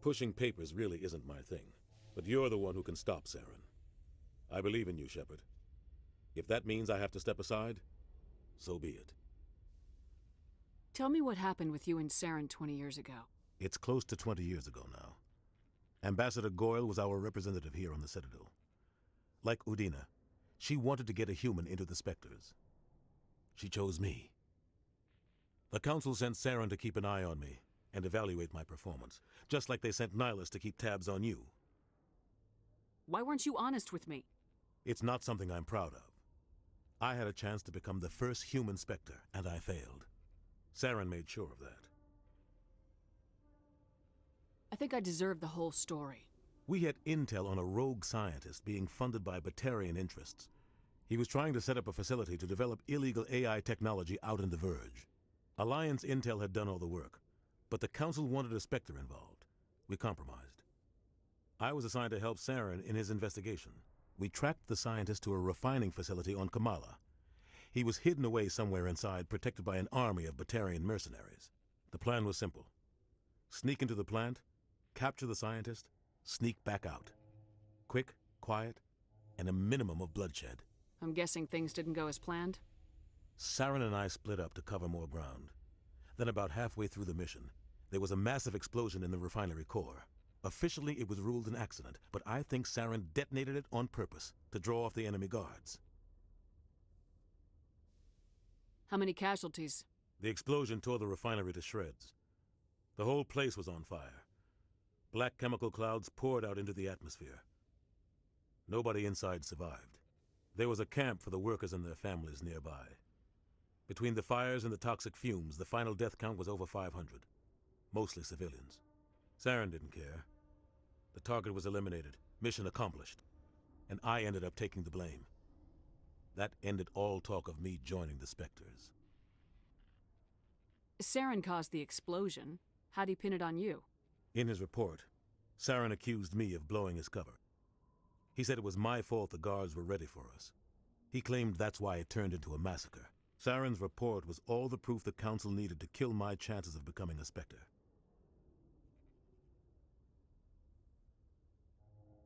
Pushing papers really isn't my thing, but you're the one who can stop Saren. I believe in you, Shepard. If that means I have to step aside, so be it. Tell me what happened with you and Saren 20 years ago. It's close to 20 years ago now. Ambassador Goyle was our representative here on the Citadel. Like Udina, she wanted to get a human into the Spectres. She chose me. The Council sent Saren to keep an eye on me and evaluate my performance, just like they sent Nihilus to keep tabs on you. Why weren't you honest with me? It's not something I'm proud of. I had a chance to become the first human Spectre, and I failed. Saren made sure of that. I think I deserve the whole story. We had intel on a rogue scientist being funded by Batarian interests. He was trying to set up a facility to develop illegal AI technology out in the Verge. Alliance Intel had done all the work, but the Council wanted a Spectre involved. We compromised. I was assigned to help Saren in his investigation. We tracked the scientist to a refining facility on Kamala. He was hidden away somewhere inside, protected by an army of Batarian mercenaries. The plan was simple. Sneak into the plant, capture the scientist, sneak back out. Quick, quiet, and a minimum of bloodshed. I'm guessing things didn't go as planned? Saren and I split up to cover more ground. Then about halfway through the mission, there was a massive explosion in the refinery core. Officially, it was ruled an accident, but I think Saren detonated it on purpose to draw off the enemy guards. How many casualties? The explosion tore the refinery to shreds. The whole place was on fire. Black chemical clouds poured out into the atmosphere. Nobody inside survived. There was a camp for the workers and their families nearby. Between the fires and the toxic fumes, the final death count was over 500. Mostly civilians. Saren didn't care. The target was eliminated, mission accomplished. And I ended up taking the blame. That ended all talk of me joining the Spectres. Saren caused the explosion. How'd he pin it on you? In his report, Saren accused me of blowing his cover. He said it was my fault the guards were ready for us. He claimed that's why it turned into a massacre. Saren's report was all the proof the Council needed to kill my chances of becoming a Spectre.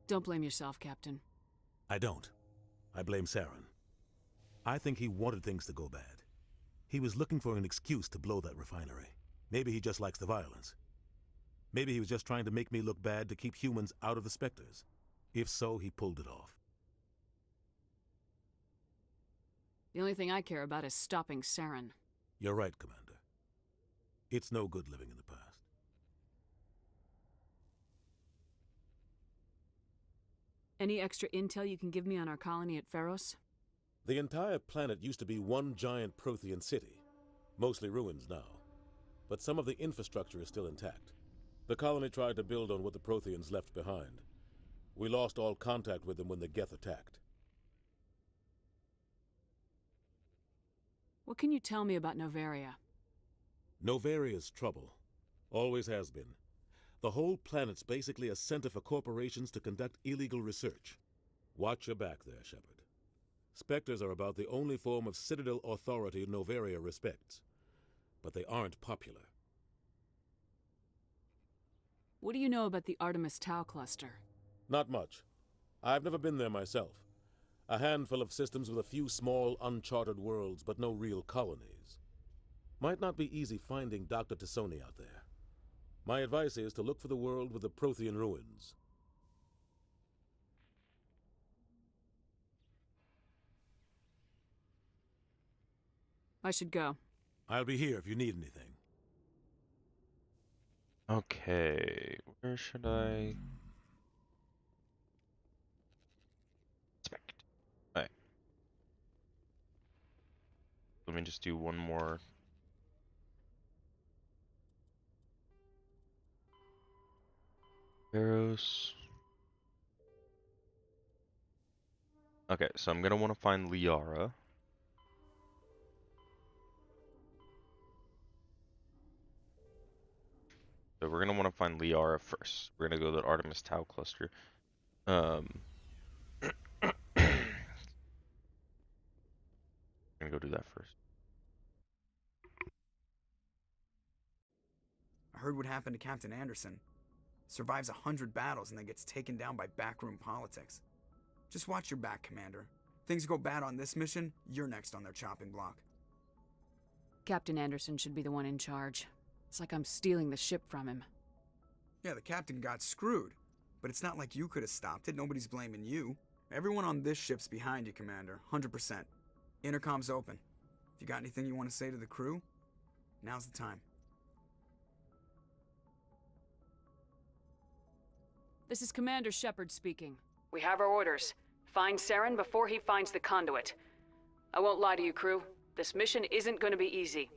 Don't blame yourself, Captain. I don't. I blame Saren. I think he wanted things to go bad. He was looking for an excuse to blow that refinery. Maybe he just likes the violence. Maybe he was just trying to make me look bad to keep humans out of the Spectres. If so, he pulled it off. The only thing I care about is stopping Saren. You're right, Commander. It's no good living in the past. Any extra intel you can give me on our colony at Pharos? The entire planet used to be one giant Prothean city. Mostly ruins now. But some of the infrastructure is still intact. The colony tried to build on what the Protheans left behind. We lost all contact with them when the Geth attacked. What can you tell me about Novaria? Novaria's trouble. Always has been. The whole planet's basically a center for corporations to conduct illegal research. Watch your back there, Shepard. Spectres are about the only form of Citadel authority Novaria respects. But they aren't popular. What do you know about the Artemis Tau cluster? Not much. I've never been there myself. A handful of systems with a few small, uncharted worlds, but no real colonies. Might not be easy finding Dr. Tassoni out there. My advice is to look for the world with the Prothean ruins. I should go. I'll be here if you need anything. Okay, where should I... Inspect. Alright. Let me just do one more. Pharos. Okay, so I'm gonna want to find Liara. So we're gonna want to find Liara first. We're gonna go to the Artemis Tau cluster. I'm gonna go do that first. I heard what happened to Captain Anderson. Survives 100 battles and then gets taken down by backroom politics. Just watch your back, Commander. Things go bad on this mission, you're next on their chopping block. Captain Anderson should be the one in charge. It's like I'm stealing the ship from him. Yeah, the captain got screwed. But it's not like you could have stopped it. Nobody's blaming you. Everyone on this ship's behind you, Commander. 100%. Intercom's open. If you got anything you want to say to the crew, now's the time. This is Commander Shepard speaking. We have our orders. Find Saren before he finds the conduit. I won't lie to you, crew. This mission isn't going to be easy.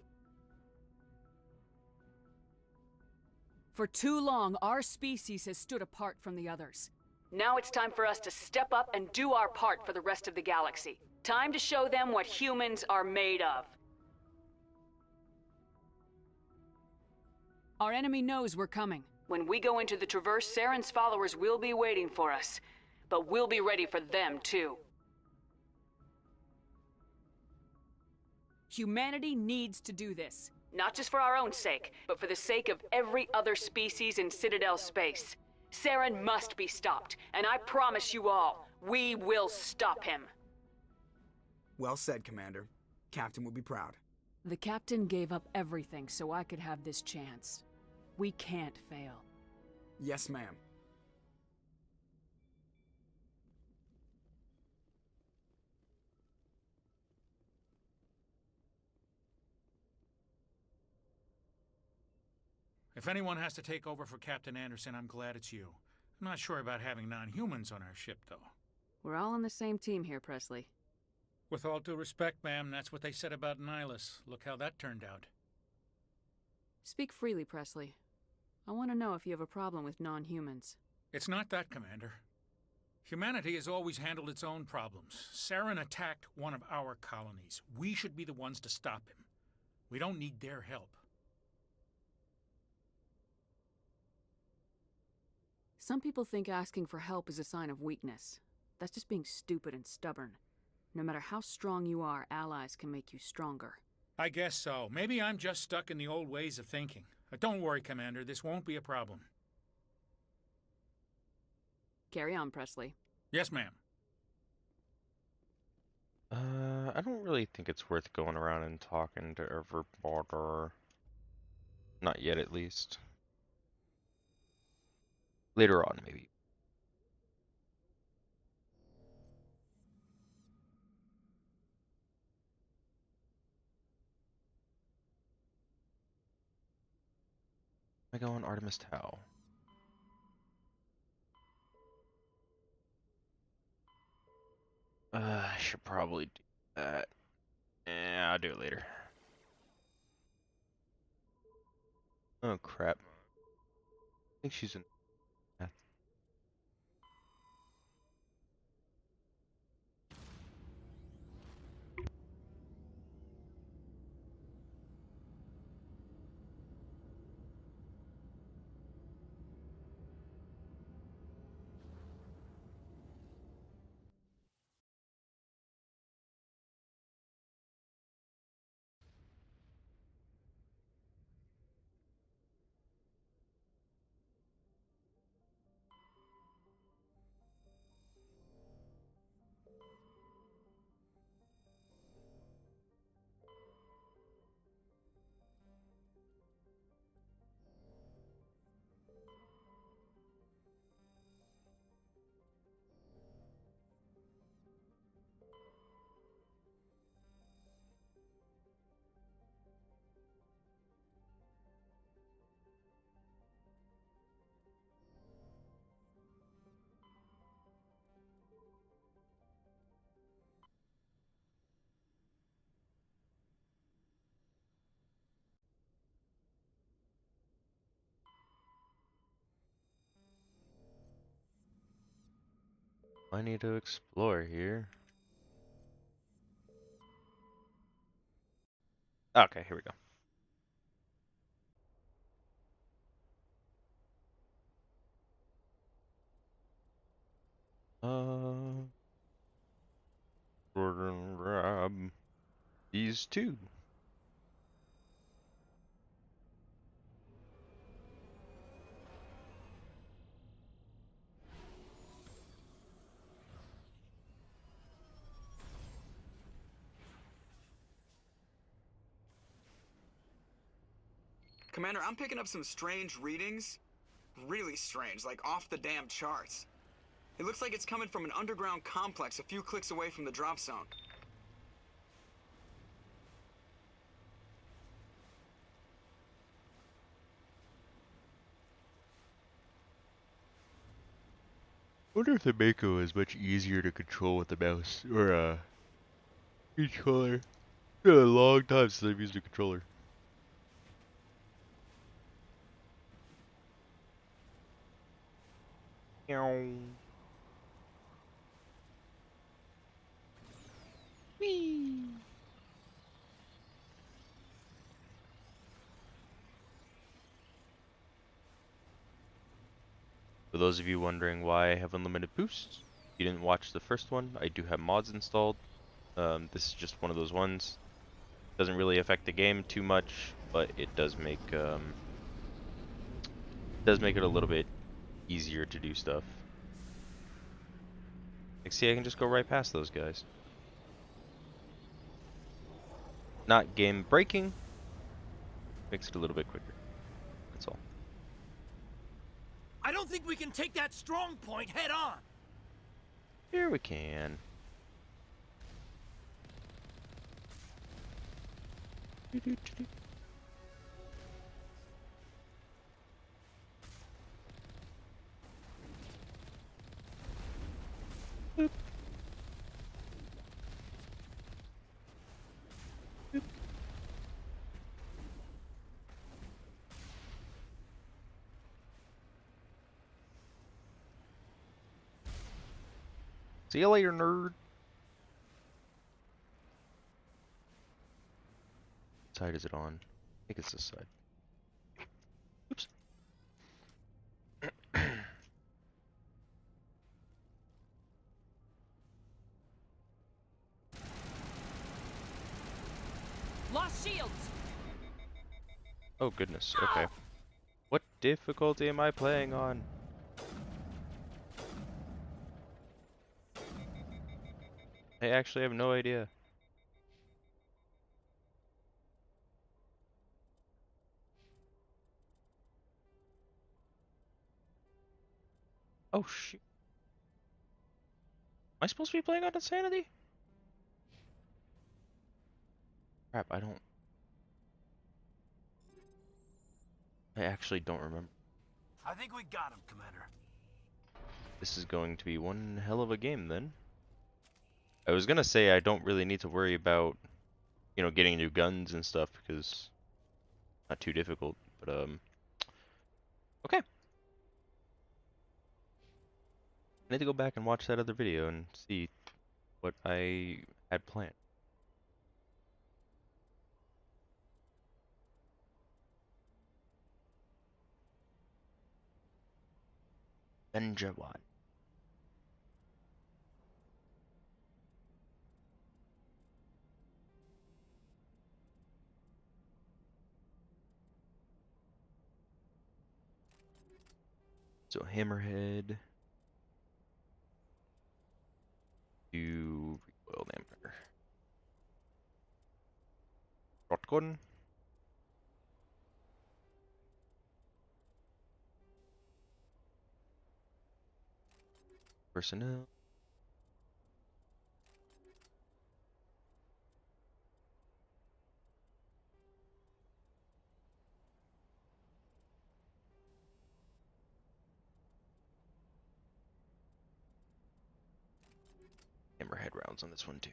For too long, our species has stood apart from the others. Now it's time for us to step up and do our part for the rest of the galaxy. Time to show them what humans are made of. Our enemy knows we're coming. When we go into the Traverse, Saren's followers will be waiting for us. But we'll be ready for them, too. Humanity needs to do this. Not just for our own sake, but for the sake of every other species in Citadel space. Saren must be stopped, and I promise you all, we will stop him. Well said, Commander. Captain will be proud. The Captain gave up everything so I could have this chance. We can't fail. Yes, ma'am. If anyone has to take over for Captain Anderson, I'm glad it's you. I'm not sure about having non-humans on our ship, though. We're all on the same team here, Presley. With all due respect, ma'am, that's what they said about Nihilus. Look how that turned out. Speak freely, Presley. I want to know if you have a problem with non-humans. It's not that, Commander. Humanity has always handled its own problems. Saren attacked one of our colonies. We should be the ones to stop him. We don't need their help. Some people think asking for help is a sign of weakness. That's just being stupid and stubborn. No matter how strong you are, allies can make you stronger. I guess so. Maybe I'm just stuck in the old ways of thinking. Don't worry, Commander. This won't be a problem. Carry on, Presley. Yes, ma'am. I don't really think it's worth going around and talking to everybody. Not yet, at least. Later on, maybe. I go on Artemis Tau. I should probably do that. Yeah, I'll do it later. Oh crap. I think she's in. I need to explore here. Okay, here we go. We're gonna grab these two. Commander, I'm picking up some strange readings. Really strange, like off the damn charts. It looks like it's coming from an underground complex a few clicks away from the drop zone. I wonder if the Mako is much easier to control with the mouse or controller. It's been a long time since I've used a controller. those of you wondering why I have unlimited boosts, if you didn't watch the first one, I do have mods installed. This is just one of those ones. Doesn't really affect the game too much, but it does make it a little bit easier to do stuff. Like, see, I can just go right past those guys. Not game breaking. Makes it a little bit quicker. That's all. I don't think we can take that strong point head on. Here we can. Boop. Boop. See you later, nerd. What side is it on? I think it's this side. Oops. Lost shields. Oh goodness, okay. What difficulty am I playing on? I actually have no idea. Oh shoot. Am I supposed to be playing on Insanity? Crap, I actually don't remember. I think we got him, Commander. This is going to be one hell of a game then. I was gonna say I don't really need to worry about, you know, getting new guns and stuff because not too difficult, but okay. I need to go back and watch that other video and see what I had planned. Benjawan. So Hammerhead to recoil dampener. Shotgun. Personnel. Hammerhead rounds on this one too.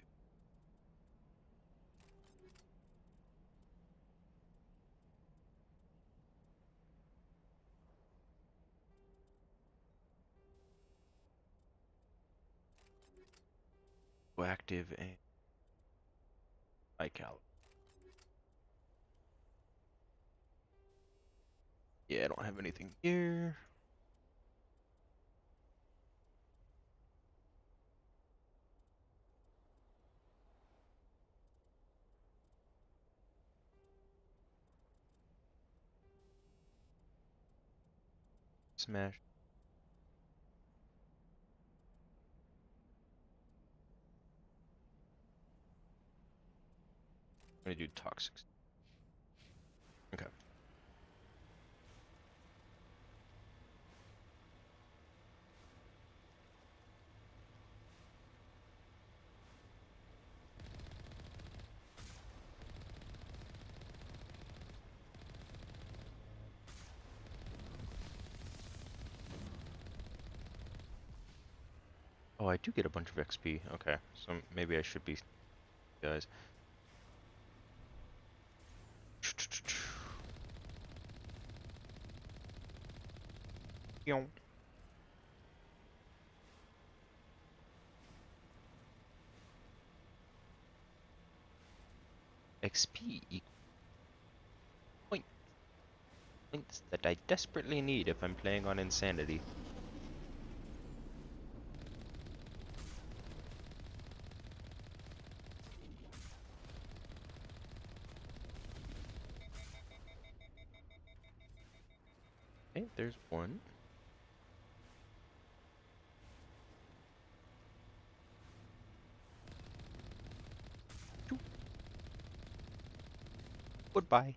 Active and high caliber. Yeah, I don't have anything here. Smash. I'm gonna do toxics. Okay. Oh, I do get a bunch of XP. Okay, so maybe I should be, guys. XP equals points that I desperately need if I'm playing on Insanity. Okay, there's one. Goodbye.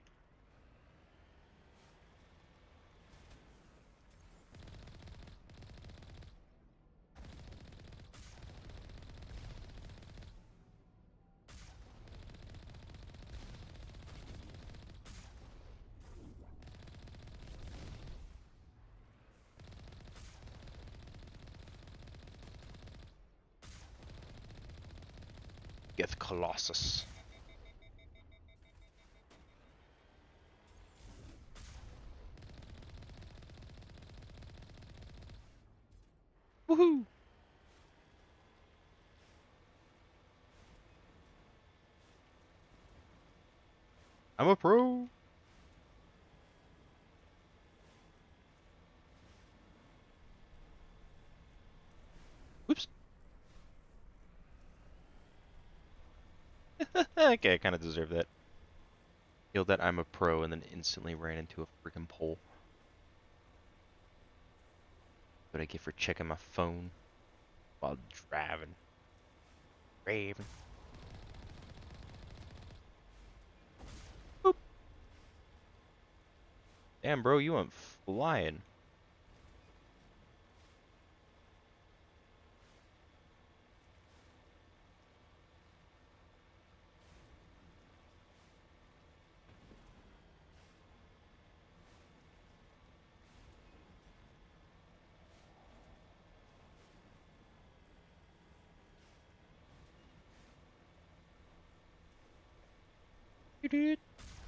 Get Colossus. Woohoo! I'm a pro. Whoops. Okay, I kind of deserve that. Feel that I'm a pro and then instantly ran into a freaking pole. What I get for checking my phone while driving. Raving. Boop. Damn, bro, you went flying.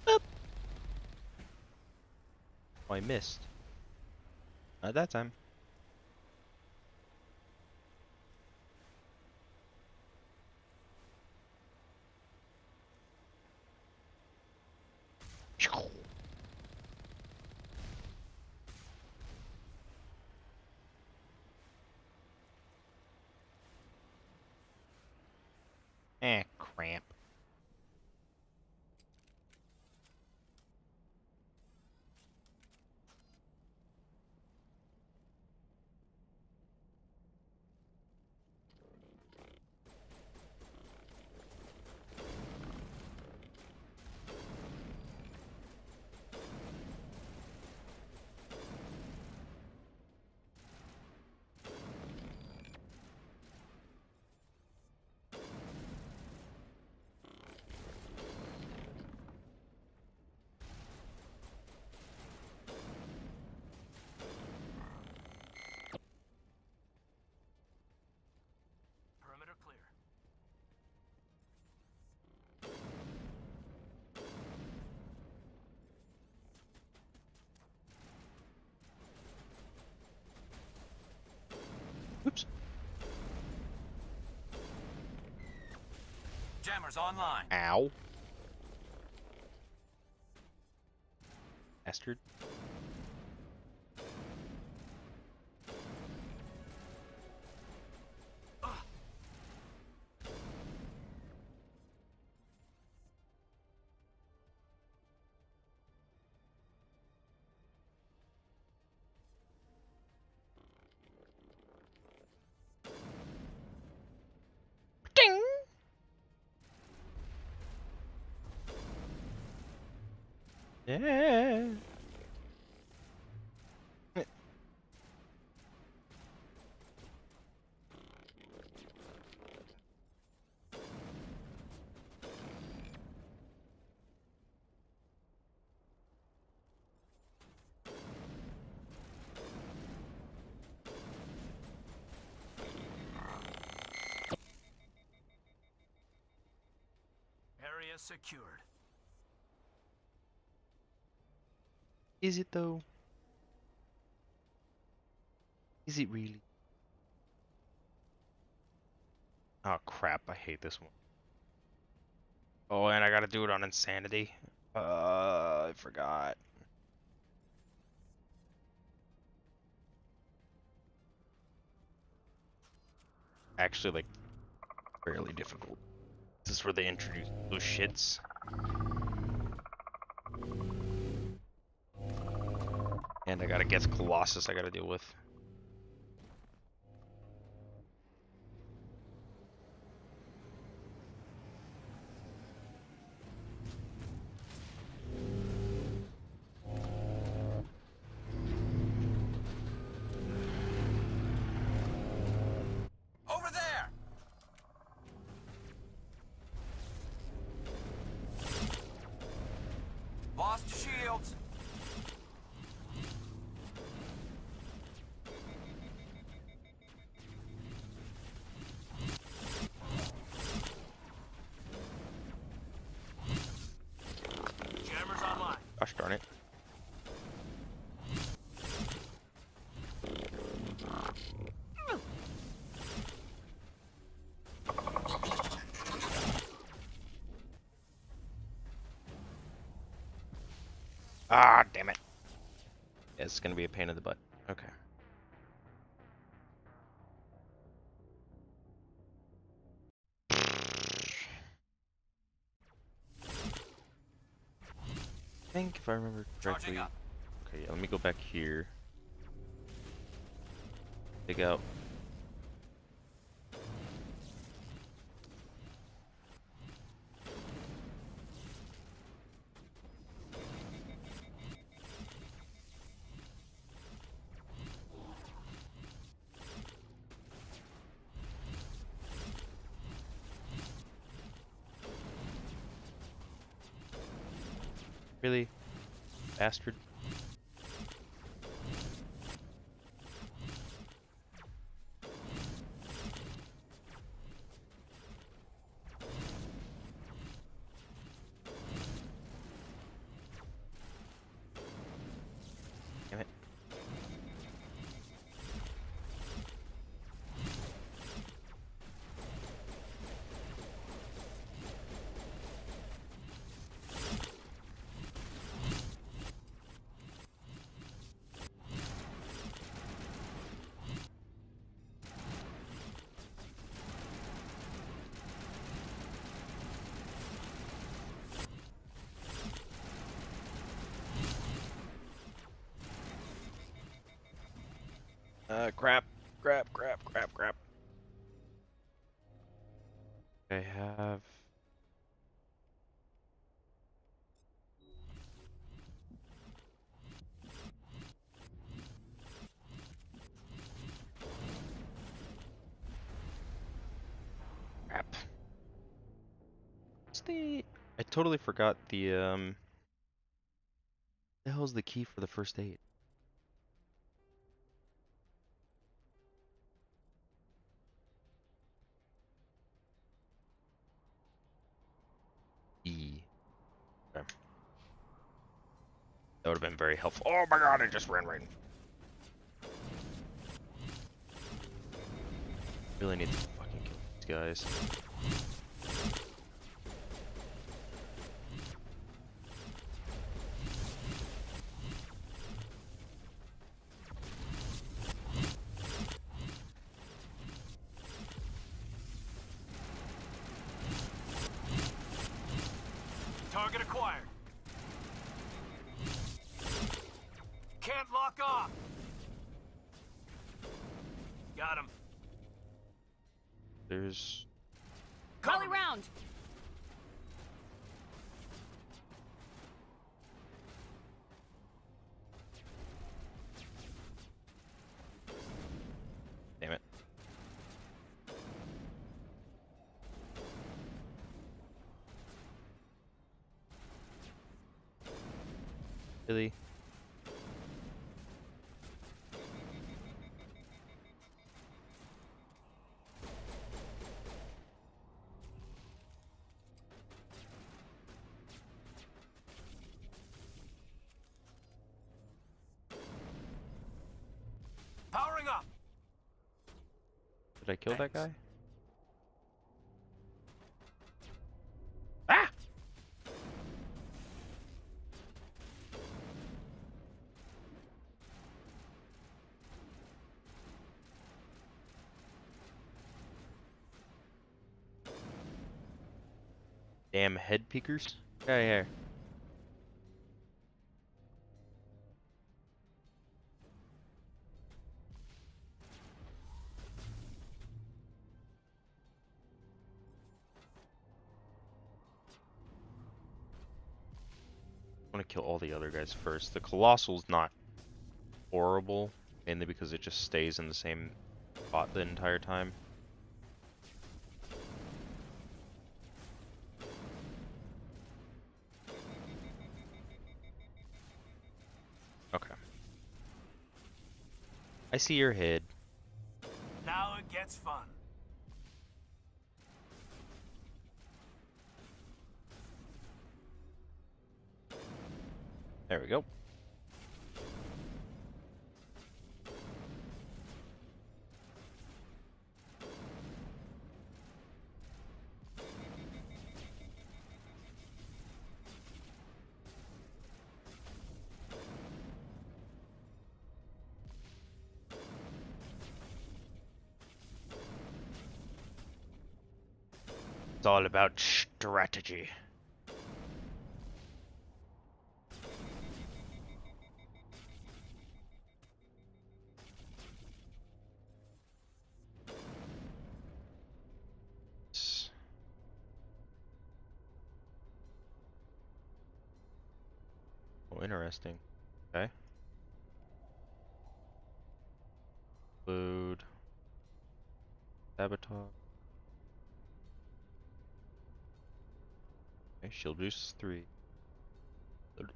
Up. Oh, I missed. Not that time. Cramp. Perimeter clear. Oops. Jammers online. Ow. Bastard. Ding. Yeah. Area secured. Is it though? Is it really? Oh crap, I hate this one. Oh, and I gotta do it on Insanity. I forgot. Actually, like, fairly difficult. This is where they introduce those shits. And I gotta guess Colossus I gotta deal with. Over there! Lost shields. Jammers online. Gosh darn it. Ah, damn it. It's gonna be a pain in the butt. Okay. I think if I remember correctly. Okay, yeah, let me go back here. Dig out. Really? Bastard. Damn it. Crap. Crap. I have... Crap. What's the... I totally forgot the hell's the key for the first aid? E. Okay. That would have been very helpful. Oh my god, I just ran right in. Really need to fucking kill these guys. Target acquired. Can't lock off. Got him. There's... Rally round. Damn it. Really? Powering up. Did I kill that guy? Damn head peekers. Get out of here. I want to kill all the other guys first. The Colossal's not horrible, mainly because it just stays in the same spot the entire time. Okay. I see your head. Now it gets fun. There we go. It's all about strategy. Oh, interesting. Okay. Load. Sabotage. Okay, shield boost 3. Load.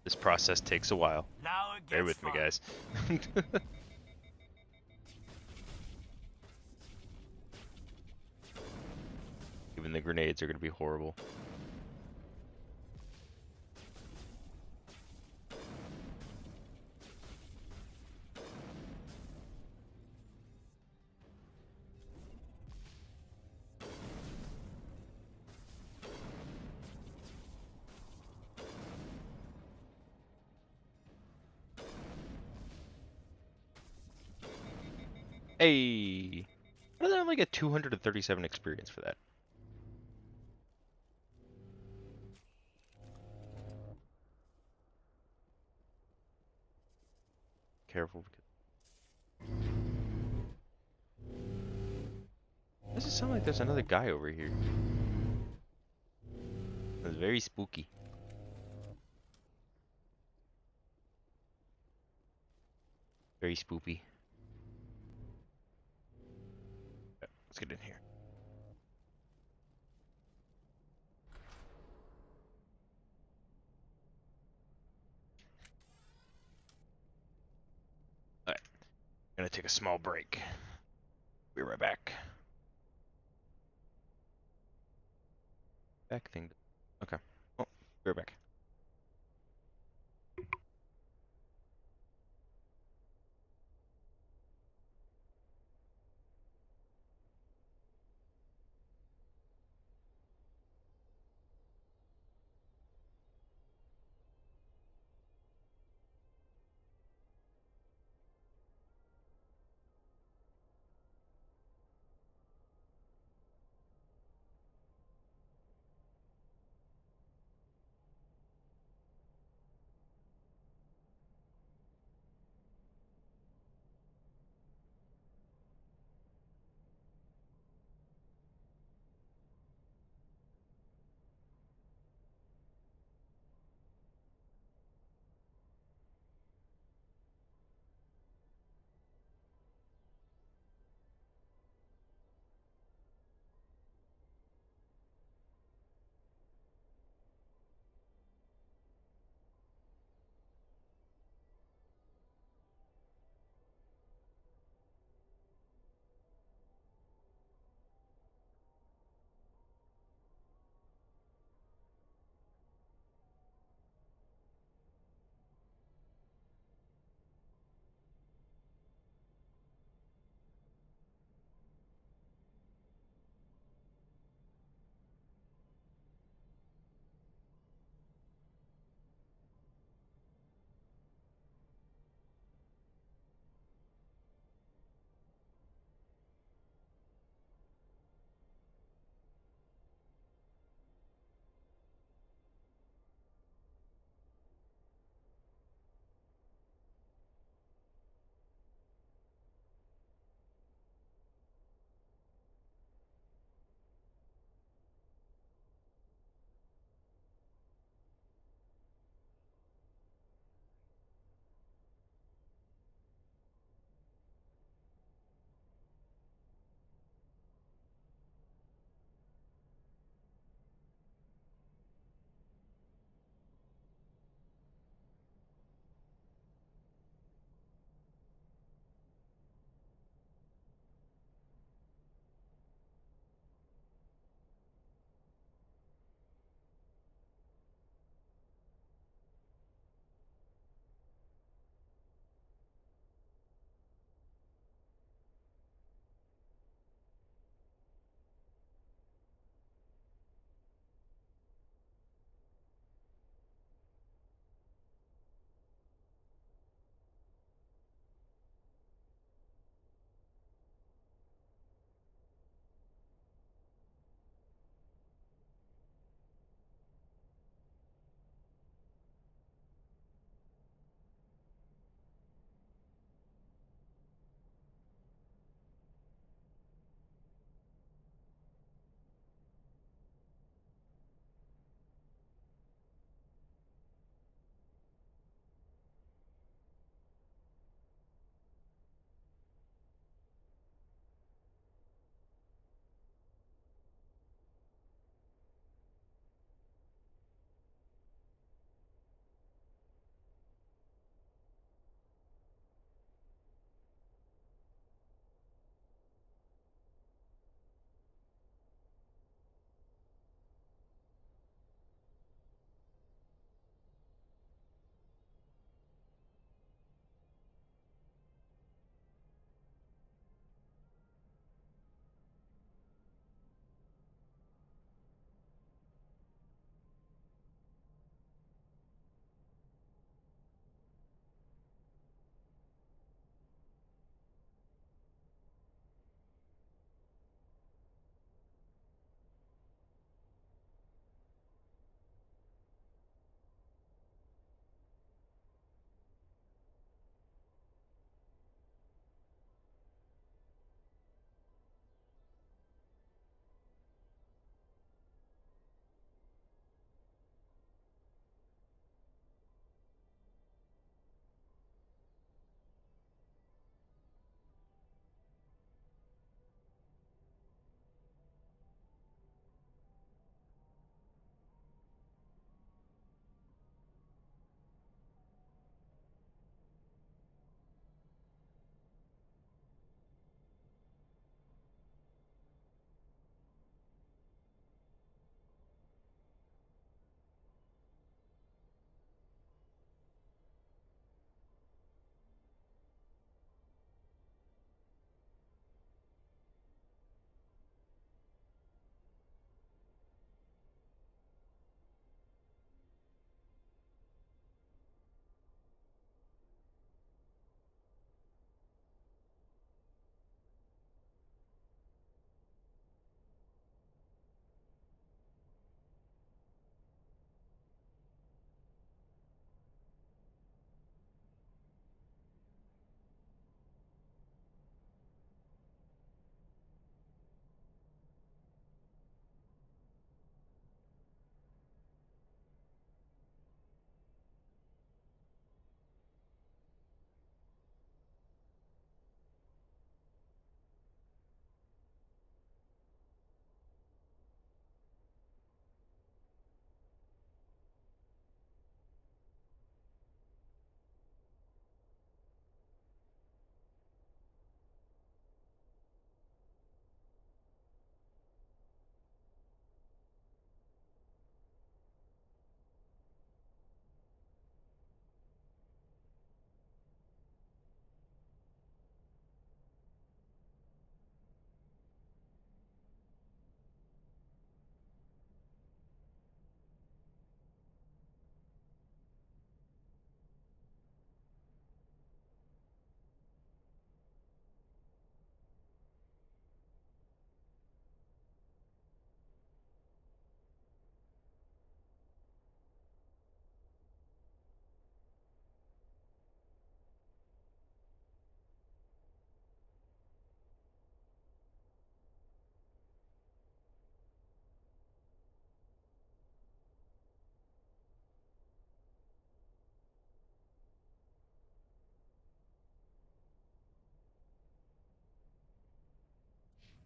This process takes a while. Now it gets Bear with me, fun. guys. Even the grenades are going to be horrible. Hey! How did I only get 237 experience for that? Careful. Does it sound like there's another guy over here? That's very spooky. Very spoopy. Yeah, let's get in here. Alright. Gonna take a small break. Be right back. Back thing. Okay. Oh, be right back.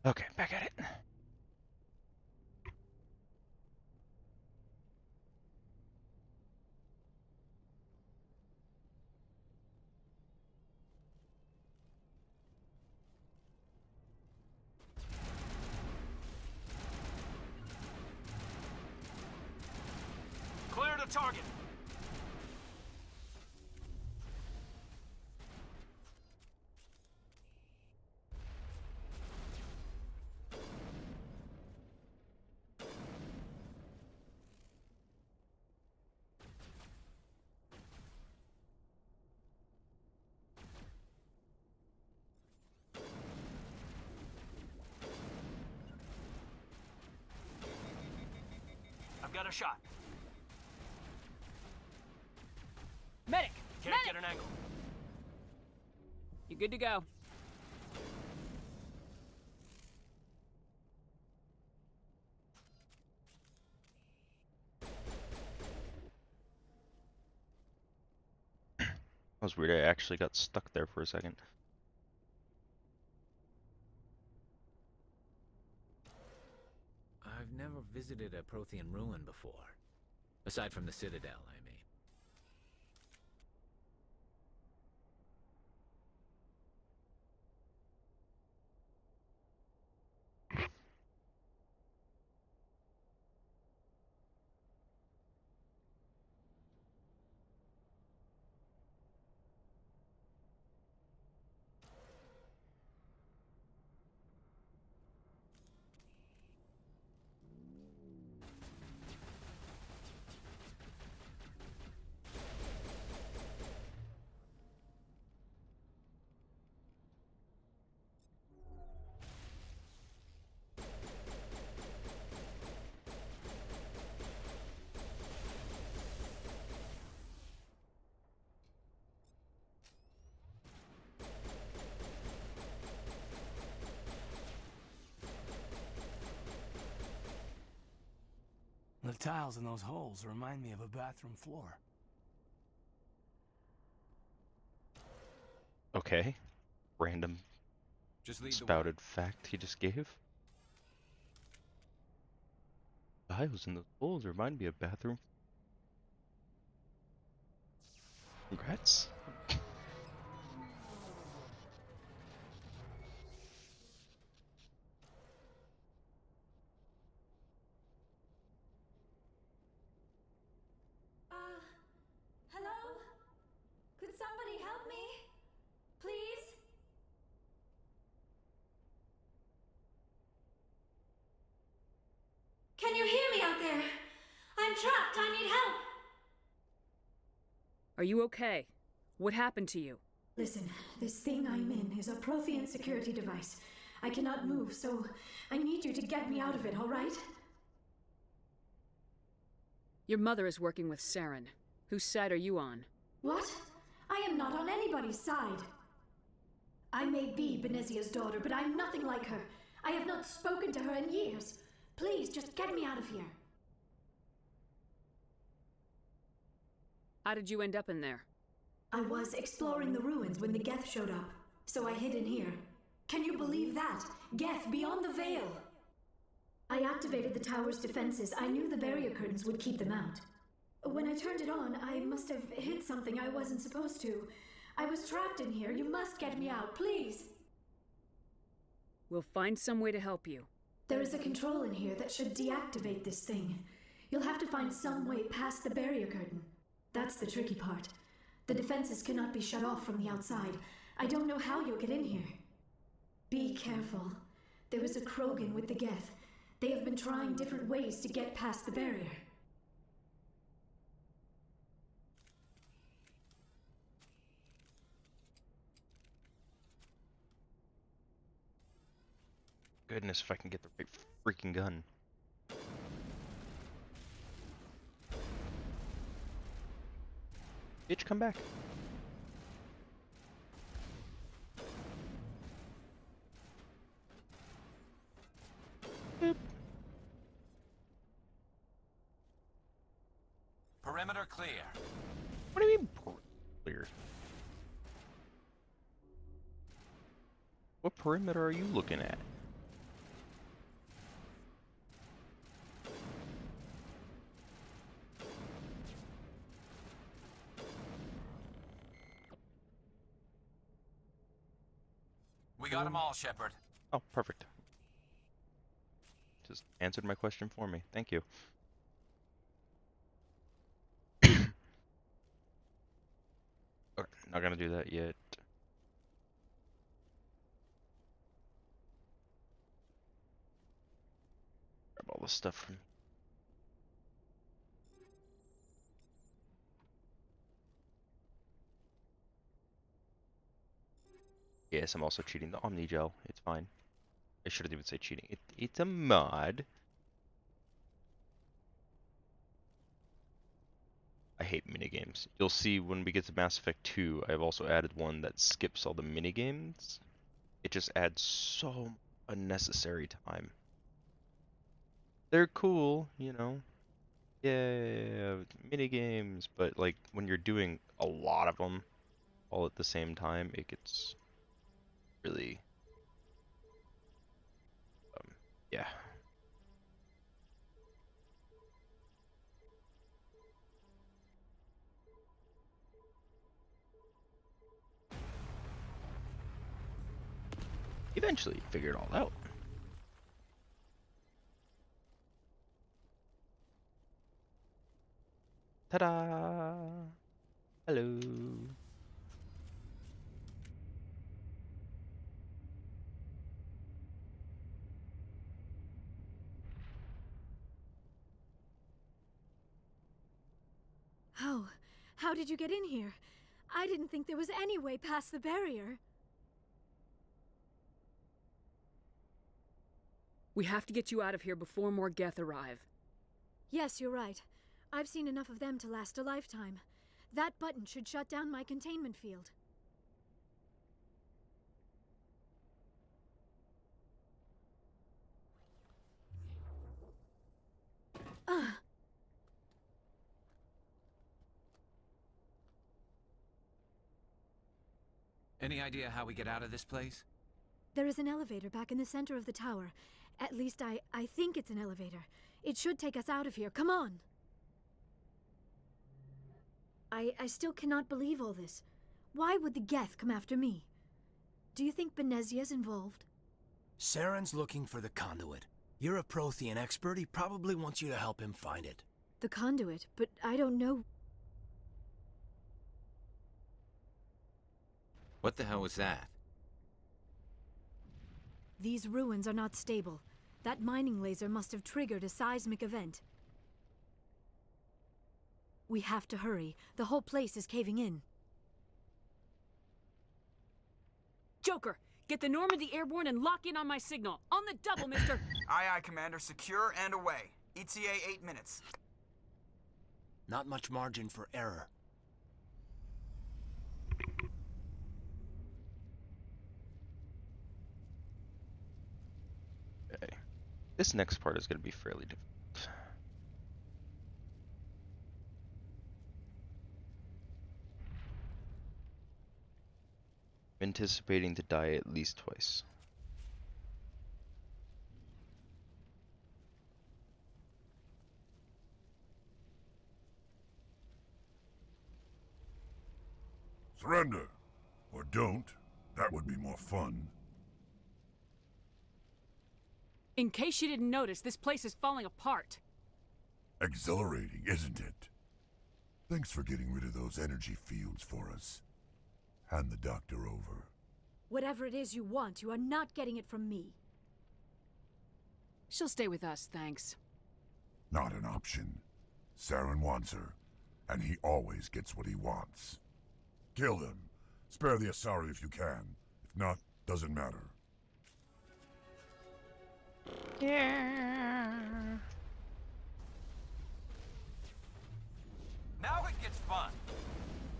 Okay, back at it. Clear the target. I've got a shot. Medic! Can't Medic! get an angle. You good to go? That was weird. I actually got stuck there for a second. I've never visited a Prothean ruin before. Aside from the Citadel, I mean. The tiles in those holes remind me of a bathroom floor. Okay. Random Just lead the way. spouted fact he just gave. Tiles in those holes remind me of bathroom. Congrats. Hello? Could somebody help me? Please? Can you hear me out there? I'm trapped. I need help. Are you okay? What happened to you? Listen, this thing I'm in is a Prothean security device. I cannot move, so I need you to get me out of it, all right? Your mother is working with Saren. Whose side are you on? What? I am not on anybody's side. I may be Benezia's daughter, but I'm nothing like her. I have not spoken to her in years. Please, just get me out of here. How did you end up in there? I was exploring the ruins when the Geth showed up, so I hid in here. Can you believe that? Geth, beyond the veil! I activated the tower's defenses. I knew the barrier curtains would keep them out. When I turned it on, I must have hit something I wasn't supposed to. I was trapped in here. You must get me out, please! We'll find some way to help you. There is a control in here that should deactivate this thing. You'll have to find some way past the barrier curtain. That's the tricky part. The defenses cannot be shut off from the outside. I don't know how you'll get in here. Be careful. There is a Krogan with the Geth. They have been trying different ways to get past the barrier. Goodness, if I can get the right freaking gun. Bitch, come back. Boop. Perimeter clear. What do you mean, clear? What perimeter are you looking at? We got them all, Shepard. Oh, perfect. Just answered my question for me. Thank you. Okay, not gonna do that yet. Grab all the stuff from. Yes, I'm also cheating the Omni Gel. It's fine. I shouldn't even say cheating. It's a mod. I hate minigames. You'll see when we get to Mass Effect 2, I've also added one that skips all the minigames. It just adds so unnecessary time. They're cool, you know. Yeah, minigames, but like when you're doing a lot of them all at the same time, it gets really, yeah. Eventually figure it all out. Ta-da! Hello. How did you get in here? I didn't think there was any way past the barrier. We have to get you out of here before more Geth arrive. Yes, you're right. I've seen enough of them to last a lifetime. That button should shut down my containment field. Any idea how we get out of this place? There is an elevator back in the center of the tower. At least I think it's an elevator. It should take us out of here. Come on! I still cannot believe all this. Why would the Geth come after me? Do you think Benezia's involved? Saren's looking for the conduit. You're a Prothean expert. He probably wants you to help him find it. The conduit, but I don't know. What the hell was that? These ruins are not stable. That mining laser must have triggered a seismic event. We have to hurry. The whole place is caving in. Joker, get the Normandy airborne and lock in on my signal. On the double, mister! Aye, aye, Commander. Secure and away. ETA 8 minutes. Not much margin for error. Okay. This next part is going to be fairly difficult. I'm anticipating to die at least twice. Surrender. Or don't. That would be more fun. In case you didn't notice, this place is falling apart. Exhilarating, isn't it? Thanks for getting rid of those energy fields for us. Hand the doctor over. Whatever it is you want, you are not getting it from me. She'll stay with us, thanks. Not an option. Saren wants her, and he always gets what he wants. Kill them. Spare the Asari if you can. If not, doesn't matter. Yeah. Now it gets fun.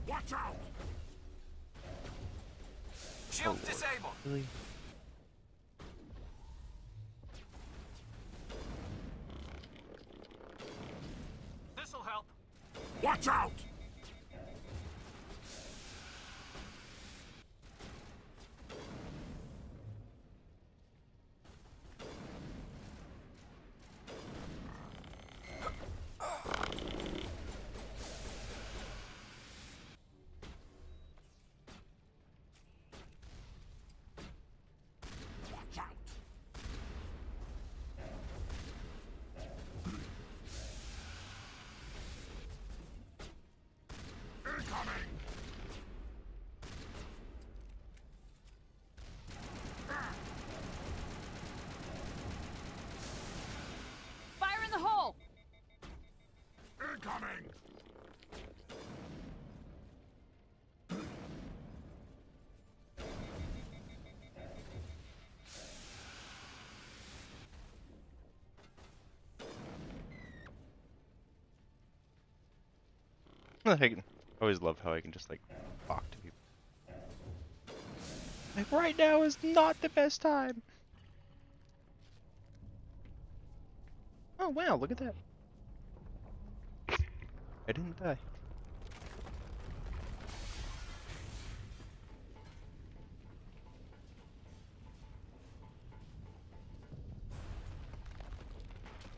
Watch out! Shields disabled. Really? This'll help. Watch out! I always love how I can just like talk to people. Like right now is not the best time. Oh wow, look at that. I didn't die.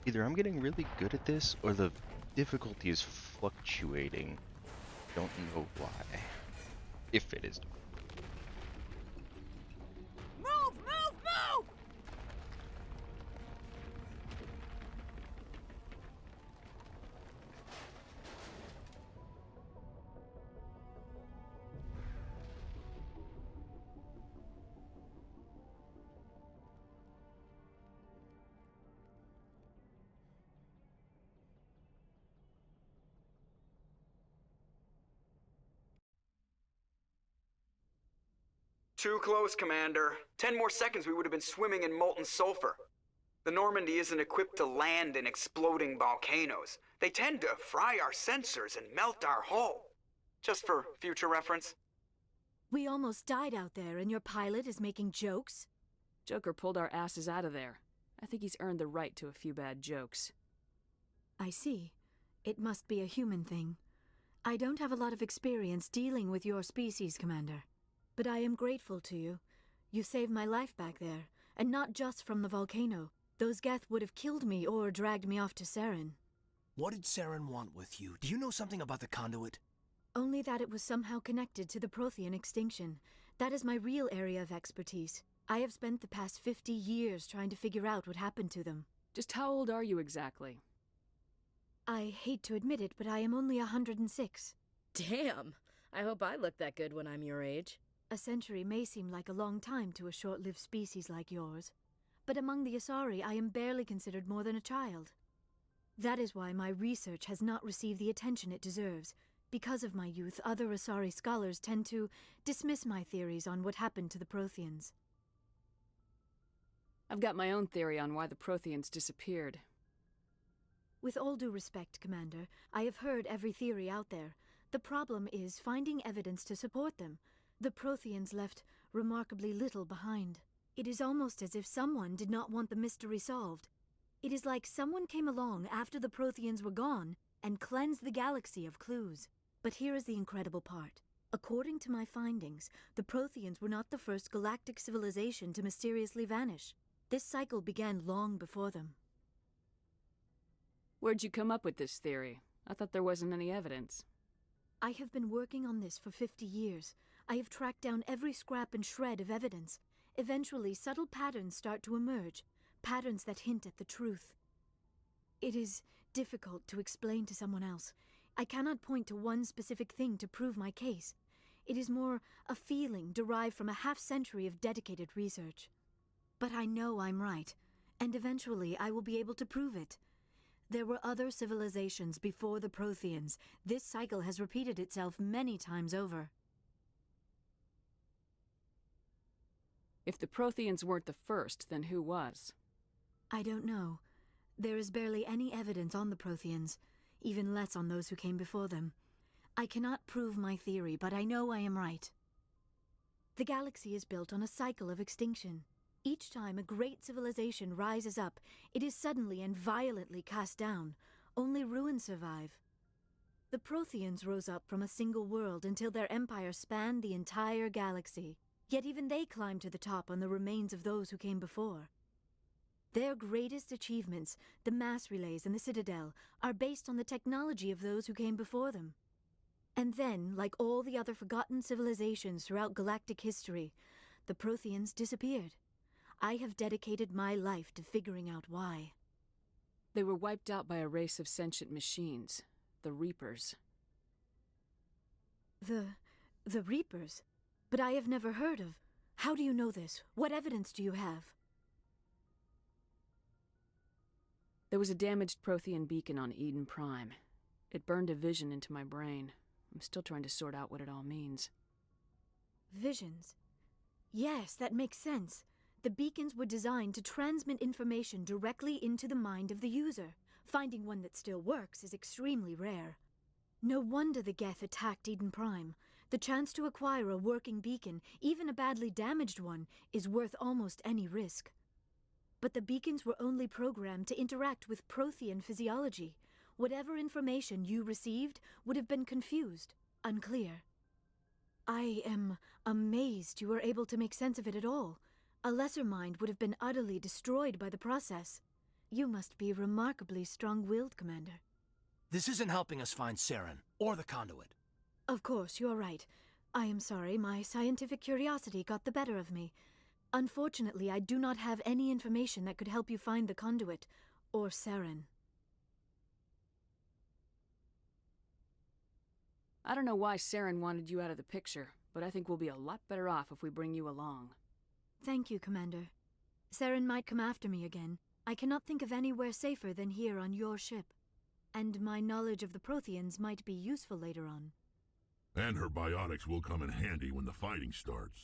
Either I'm getting really good at this, or the difficulty is fluctuating. Don't know why. If it is. Move! Move! Move! Too close, Commander. 10 more seconds we would have been swimming in molten sulfur. The Normandy isn't equipped to land in exploding volcanoes. They tend to fry our sensors and melt our hull. Just for future reference. We almost died out there, and your pilot is making jokes? Joker pulled our asses out of there. I think he's earned the right to a few bad jokes. I see. It must be a human thing. I don't have a lot of experience dealing with your species, Commander. But I am grateful to you. You saved my life back there, and not just from the volcano. Those Geth would have killed me or dragged me off to Saren. What did Saren want with you? Do you know something about the conduit? Only that it was somehow connected to the Prothean extinction. That is my real area of expertise. I have spent the past 50 years trying to figure out what happened to them. Just how old are you exactly? I hate to admit it, but I am only 106. Damn! I hope I look that good when I'm your age. A century may seem like a long time to a short-lived species like yours, but among the Asari I am barely considered more than a child. That is why my research has not received the attention it deserves. Because of my youth, other Asari scholars tend to dismiss my theories on what happened to the Protheans. I've got my own theory on why the Protheans disappeared. With all due respect, Commander, I have heard every theory out there. The problem is finding evidence to support them. The Protheans left remarkably little behind. It is almost as if someone did not want the mystery solved. It is like someone came along after the Protheans were gone and cleansed the galaxy of clues. But here is the incredible part. According to my findings, the Protheans were not the first galactic civilization to mysteriously vanish. This cycle began long before them. Where'd you come up with this theory? I thought there wasn't any evidence. I have been working on this for 50 years. I have tracked down every scrap and shred of evidence. Eventually, subtle patterns start to emerge, patterns that hint at the truth. It is difficult to explain to someone else. I cannot point to one specific thing to prove my case. It is more a feeling derived from a half-century of dedicated research. But I know I'm right, and eventually I will be able to prove it. There were other civilizations before the Protheans. This cycle has repeated itself many times over. If the Protheans weren't the first, then who was? I don't know. There is barely any evidence on the Protheans, even less on those who came before them. I cannot prove my theory, but I know I am right. The galaxy is built on a cycle of extinction. Each time a great civilization rises up, it is suddenly and violently cast down. Only ruins survive. The Protheans rose up from a single world until their empire spanned the entire galaxy. Yet even they climbed to the top on the remains of those who came before. Their greatest achievements, the mass relays and the Citadel, are based on the technology of those who came before them. And then, like all the other forgotten civilizations throughout galactic history, the Protheans disappeared. I have dedicated my life to figuring out why. They were wiped out by a race of sentient machines, the Reapers. The Reapers? But I have never heard of. How do you know this? What evidence do you have? There was a damaged Prothean beacon on Eden Prime. It burned a vision into my brain. I'm still trying to sort out what it all means. Visions? Yes, that makes sense. The beacons were designed to transmit information directly into the mind of the user. Finding one that still works is extremely rare. No wonder the Geth attacked Eden Prime. The chance to acquire a working beacon, even a badly damaged one, is worth almost any risk. But the beacons were only programmed to interact with Prothean physiology. Whatever information you received would have been confused, unclear. I am amazed you were able to make sense of it at all. A lesser mind would have been utterly destroyed by the process. You must be remarkably strong-willed, Commander. This isn't helping us find Saren, or the conduit. Of course, you're right. I am sorry, my scientific curiosity got the better of me. Unfortunately, I do not have any information that could help you find the conduit, or Saren. I don't know why Saren wanted you out of the picture, but I think we'll be a lot better off if we bring you along. Thank you, Commander. Saren might come after me again. I cannot think of anywhere safer than here on your ship. And my knowledge of the Protheans might be useful later on. And her biotics will come in handy when the fighting starts.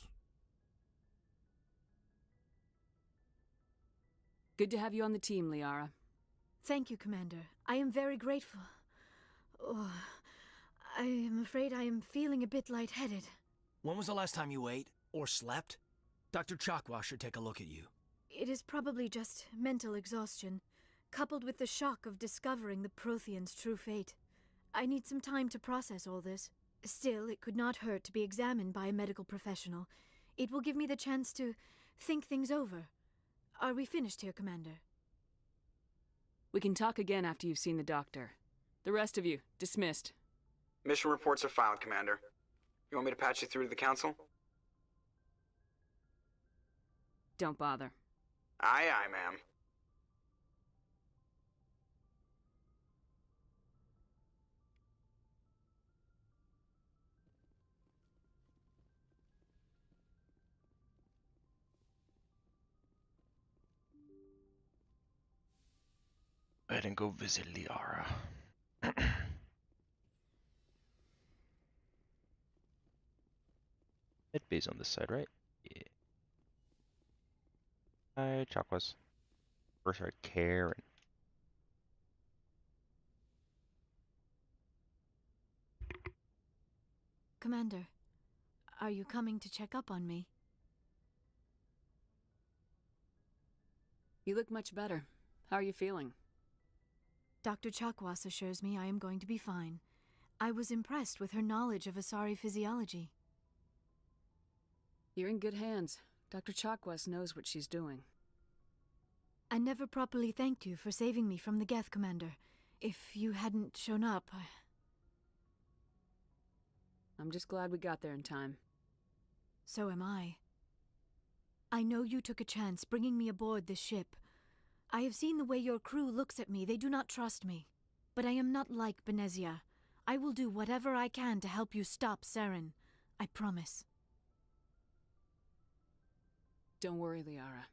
Good to have you on the team, Liara. Thank you, Commander. I am very grateful. Oh, I am afraid I am feeling a bit lightheaded. When was the last time you ate, or slept? Dr. Chakwa should take a look at you. It is probably just mental exhaustion, coupled with the shock of discovering the Protheans' true fate. I need some time to process all this. Still, it could not hurt to be examined by a medical professional. It will give me the chance to think things over. Are we finished here, Commander? We can talk again after you've seen the doctor. The rest of you, dismissed. Mission reports are filed, Commander. You want me to patch you through to the Council? Don't bother. Aye, aye, ma'am. Go ahead and go visit Liara. Medbay's on this side, right? Yeah. Hi, Chakwas. First, our Karen. Commander, are you coming to check up on me? You look much better. How are you feeling? Dr. Chakwas assures me I am going to be fine. I was impressed with her knowledge of Asari physiology. You're in good hands. Dr. Chakwas knows what she's doing. I never properly thanked you for saving me from the Geth, Commander. If you hadn't shown up, I'm just glad we got there in time. So am I. I know you took a chance bringing me aboard this ship. I have seen the way your crew looks at me. They do not trust me. But I am not like Benezia. I will do whatever I can to help you stop Saren. I promise. Don't worry, Liara.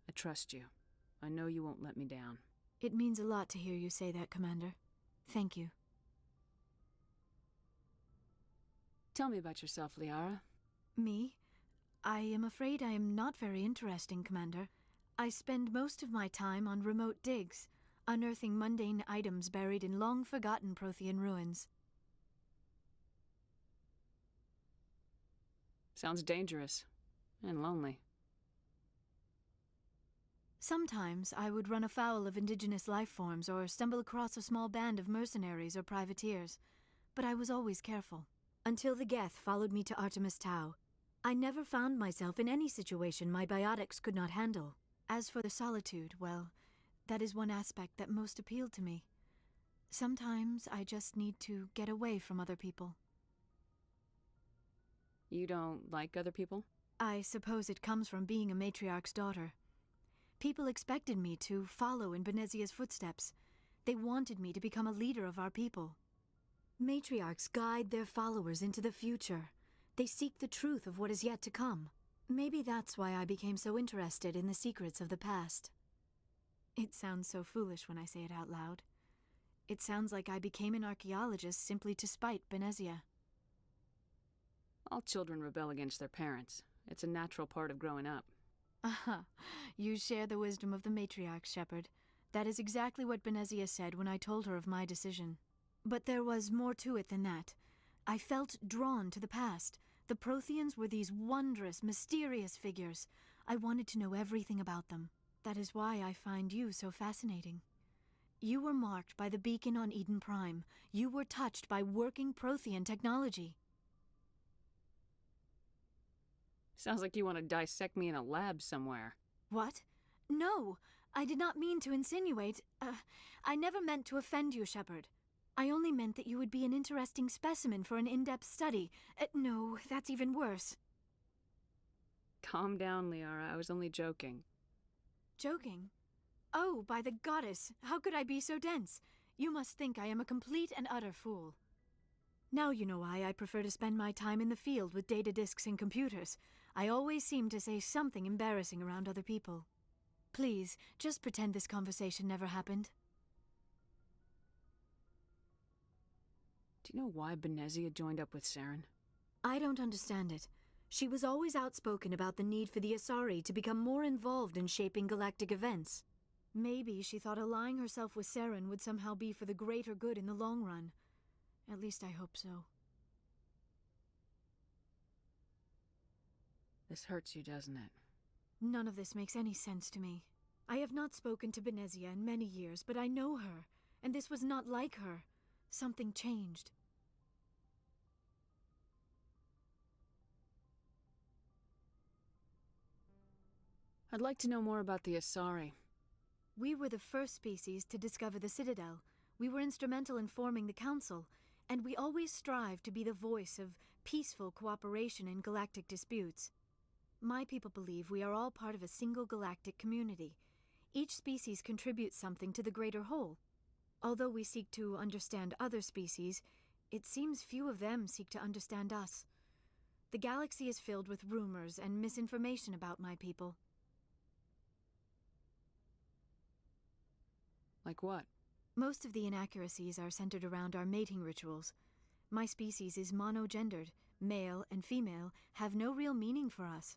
I trust you. I know you won't let me down. It means a lot to hear you say that, Commander. Thank you. Tell me about yourself, Liara. Me? I am afraid I am not very interesting, Commander. I spend most of my time on remote digs, unearthing mundane items buried in long-forgotten Prothean ruins. Sounds dangerous. And lonely. Sometimes I would run afoul of indigenous life forms or stumble across a small band of mercenaries or privateers, but I was always careful. Until the Geth followed me to Artemis Tau, I never found myself in any situation my biotics could not handle. As for the solitude, well, that is one aspect that most appealed to me. Sometimes I just need to get away from other people. You don't like other people? I suppose it comes from being a matriarch's daughter. People expected me to follow in Benezia's footsteps. They wanted me to become a leader of our people. Matriarchs guide their followers into the future. They seek the truth of what is yet to come. Maybe that's why I became so interested in the secrets of the past. It sounds so foolish when I say it out loud. It sounds like I became an archaeologist simply to spite Benezia. All children rebel against their parents. It's a natural part of growing up. Aha, you share the wisdom of the matriarch, Shepard. That is exactly what Benezia said when I told her of my decision. But there was more to it than that. I felt drawn to the past. The Protheans were these wondrous, mysterious figures. I wanted to know everything about them. That is why I find you so fascinating. You were marked by the beacon on Eden Prime. You were touched by working Prothean technology. Sounds like you want to dissect me in a lab somewhere. What? No, I did not mean to insinuate. I never meant to offend you, Shepard. I only meant that you would be an interesting specimen for an in-depth study. No, that's even worse. Calm down, Liara. I was only joking. Joking? Oh, by the goddess, how could I be so dense? You must think I am a complete and utter fool. Now you know why I prefer to spend my time in the field with data disks and computers. I always seem to say something embarrassing around other people. Please, just pretend this conversation never happened. Do you know why Benezia joined up with Saren? I don't understand it. She was always outspoken about the need for the Asari to become more involved in shaping galactic events. Maybe she thought allying herself with Saren would somehow be for the greater good in the long run. At least I hope so. This hurts you, doesn't it? None of this makes any sense to me. I have not spoken to Benezia in many years, but I know her, and this was not like her. Something changed. I'd like to know more about the Asari. We were the first species to discover the Citadel. We were instrumental in forming the Council, and we always strive to be the voice of peaceful cooperation in galactic disputes. My people believe we are all part of a single galactic community. Each species contributes something to the greater whole. Although we seek to understand other species, it seems few of them seek to understand us. The galaxy is filled with rumors and misinformation about my people. Like what? Most of the inaccuracies are centered around our mating rituals. My species is monogendered. Male and female have no real meaning for us.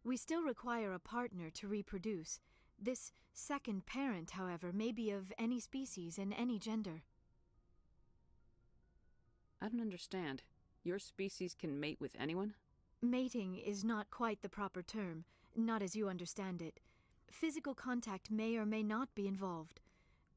We still require a partner to reproduce. This second parent, however, may be of any species and any gender. I don't understand. Your species can mate with anyone? Mating is not quite the proper term, not as you understand it. Physical contact may or may not be involved,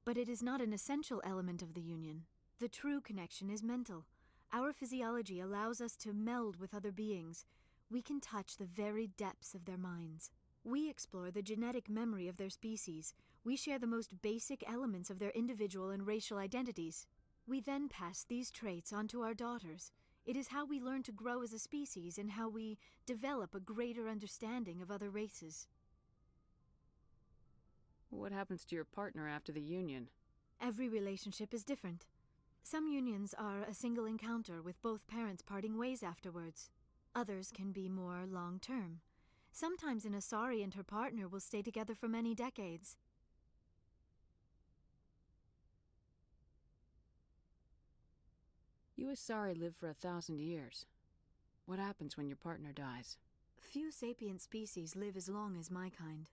but it is not an essential element of the union. The true connection is mental. Our physiology allows us to meld with other beings. We can touch the very depths of their minds. We explore the genetic memory of their species. We share the most basic elements of their individual and racial identities. We then pass these traits on to our daughters. It is how we learn to grow as a species and how we develop a greater understanding of other races. What happens to your partner after the union? Every relationship is different. Some unions are a single encounter with both parents parting ways afterwards. Others can be more long-term. Sometimes an Asari and her partner will stay together for many decades. You Asari live for 1,000 years. What happens when your partner dies? Few sapient species live as long as my kind.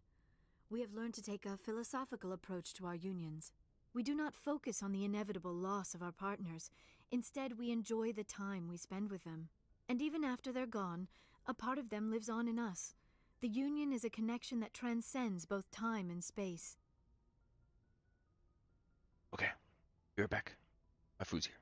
We have learned to take a philosophical approach to our unions. We do not focus on the inevitable loss of our partners. Instead, we enjoy the time we spend with them. And even after they're gone, a part of them lives on in us. The union is a connection that transcends both time and space. Okay, be right back. My food's here.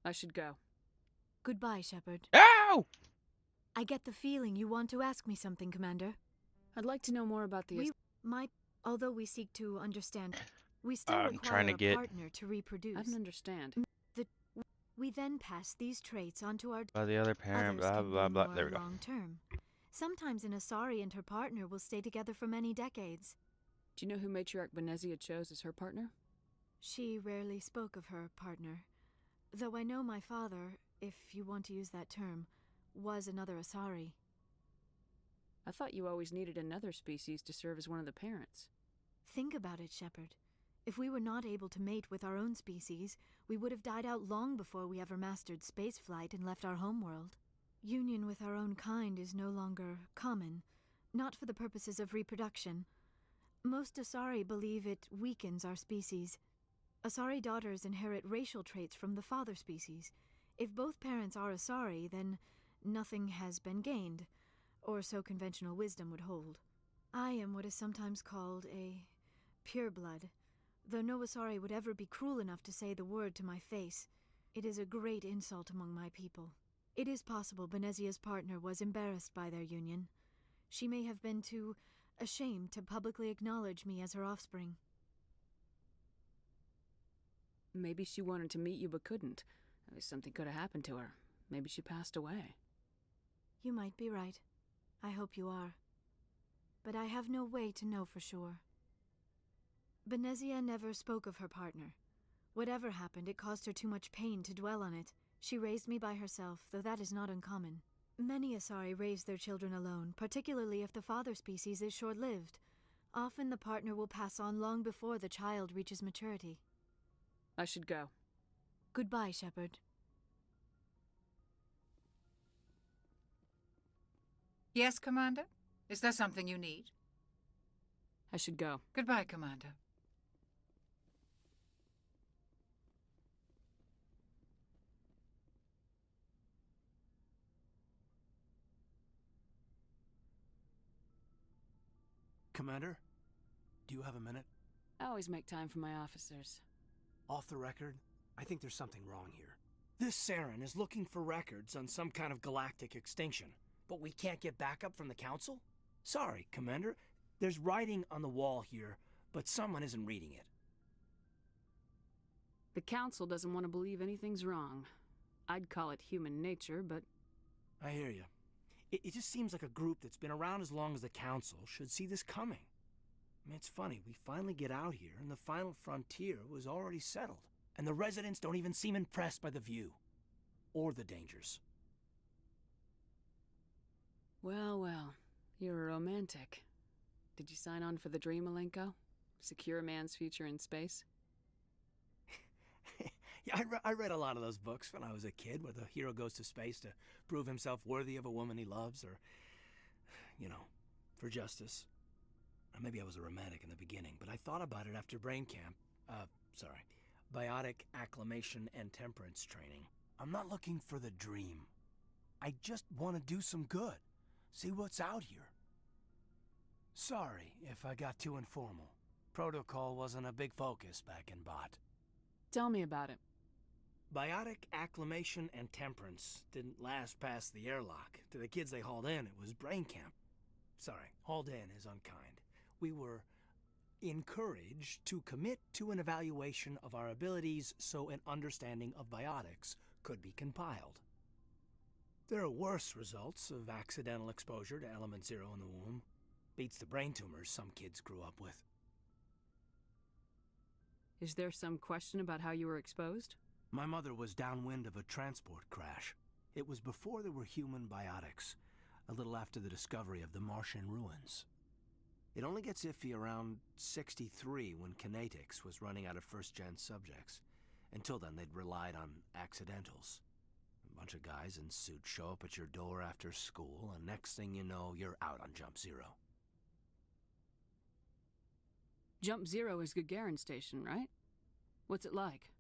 I should go. Goodbye, Shepard. Ow! I get the feeling you want to ask me something, Commander. I'd like to know more about the... Although we seek to understand, we still I'm trying require to a get... partner to reproduce. I don't understand. We then pass these traits onto our... By the other parent, Others blah, can blah, be blah. more There we go. long-term. Sometimes an Asari and her partner will stay together for many decades. Do you know who Matriarch Benezia chose as her partner? She rarely spoke of her partner. Though I know my father, if you want to use that term, was another Asari. I thought you always needed another species to serve as one of the parents. Think about it, Shepard. If we were not able to mate with our own species, we would have died out long before we ever mastered spaceflight and left our homeworld. Union with our own kind is no longer common, not for the purposes of reproduction. Most Asari believe it weakens our species. Asari daughters inherit racial traits from the father species. If both parents are Asari, then nothing has been gained, or so conventional wisdom would hold. I am what is sometimes called a pureblood, though no Asari would ever be cruel enough to say the word to my face. It is a great insult among my people. It is possible Benezia's partner was embarrassed by their union. She may have been too ashamed to publicly acknowledge me as her offspring. Maybe she wanted to meet you but couldn't. Something could have happened to her. Maybe she passed away. You might be right. I hope you are. But I have no way to know for sure. Benezia never spoke of her partner. Whatever happened, it caused her too much pain to dwell on it. She raised me by herself, though that is not uncommon. Many Asari raise their children alone, particularly if the father species is short-lived. Often the partner will pass on long before the child reaches maturity. I should go. Goodbye, Shepard. Yes, Commander? Is there something you need? I should go. Goodbye, Commander. Commander, do you have a minute? I always make time for my officers. Off the record, I think there's something wrong here. This Saren is looking for records on some kind of galactic extinction, but we can't get backup from the Council? Sorry, Commander. There's writing on the wall here, but someone isn't reading it. The Council doesn't want to believe anything's wrong. I'd call it human nature, but... I hear you. It just seems like a group that's been around as long as the Council should see this coming. I mean, it's funny, we finally get out here, and the final frontier was already settled. And the residents don't even seem impressed by the view. Or the dangers. Well, well. You're a romantic. Did you sign on for the dream, Malenko? Secure a man's future in space? Yeah, I read a lot of those books when I was a kid, where the hero goes to space to prove himself worthy of a woman he loves, or, you know, for justice. Or maybe I was a romantic in the beginning, but I thought about it after brain camp. Biotic acclimation and temperance training. I'm not looking for the dream. I just want to do some good. See what's out here. Sorry if I got too informal. Protocol wasn't a big focus back in Bot. Tell me about it. Biotic acclimation and temperance didn't last past the airlock. To the kids they hauled in, it was brain camp. Sorry, hauled in is unkind. We were encouraged to commit to an evaluation of our abilities so an understanding of biotics could be compiled. There are worse results of accidental exposure to element 0 in the womb. Beats the brain tumors some kids grew up with. Is there some question about how you were exposed? My mother was downwind of a transport crash. It was before there were human biotics, a little after the discovery of the Martian ruins. It only gets iffy around 63 when kinetics was running out of first-gen subjects. Until then, they'd relied on accidentals. A bunch of guys in suits show up at your door after school, and next thing you know, you're out on Jump Zero. Jump Zero is Gagarin Station, right? What's it like?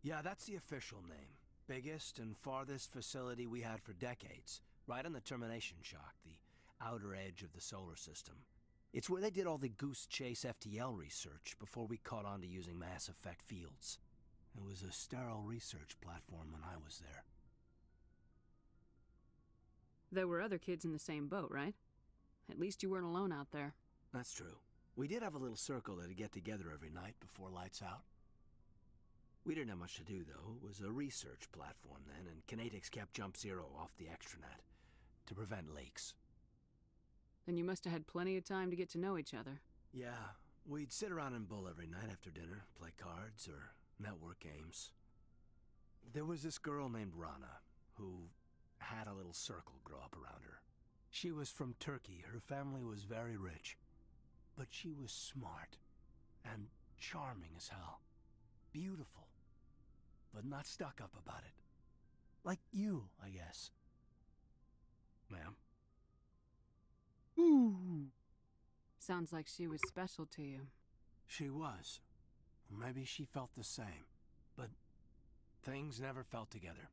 Yeah, that's the official name. Biggest and farthest facility we had for decades. Right on the termination shock, the outer edge of the solar system. It's where they did all the Goose Chase FTL research before we caught on to using mass effect fields. It was a sterile research platform when I was there. There were other kids in the same boat, right? At least you weren't alone out there. That's true. We did have a little circle that'd get together every night before lights out. We didn't have much to do, though. It was a research platform then, and Kinetics kept Jump Zero off the extranet to prevent leaks. Then you must have had plenty of time to get to know each other. Yeah, we'd sit around and bull every night after dinner, play cards or network games. There was this girl named Rana, who had a little circle grow up around her. She was from Turkey. Her family was very rich. But she was smart and charming as hell. Beautiful, but not stuck up about it. Like you, I guess. Ma'am? Ooh. Sounds like she was special to you. She was. Maybe she felt the same. But things never felt together.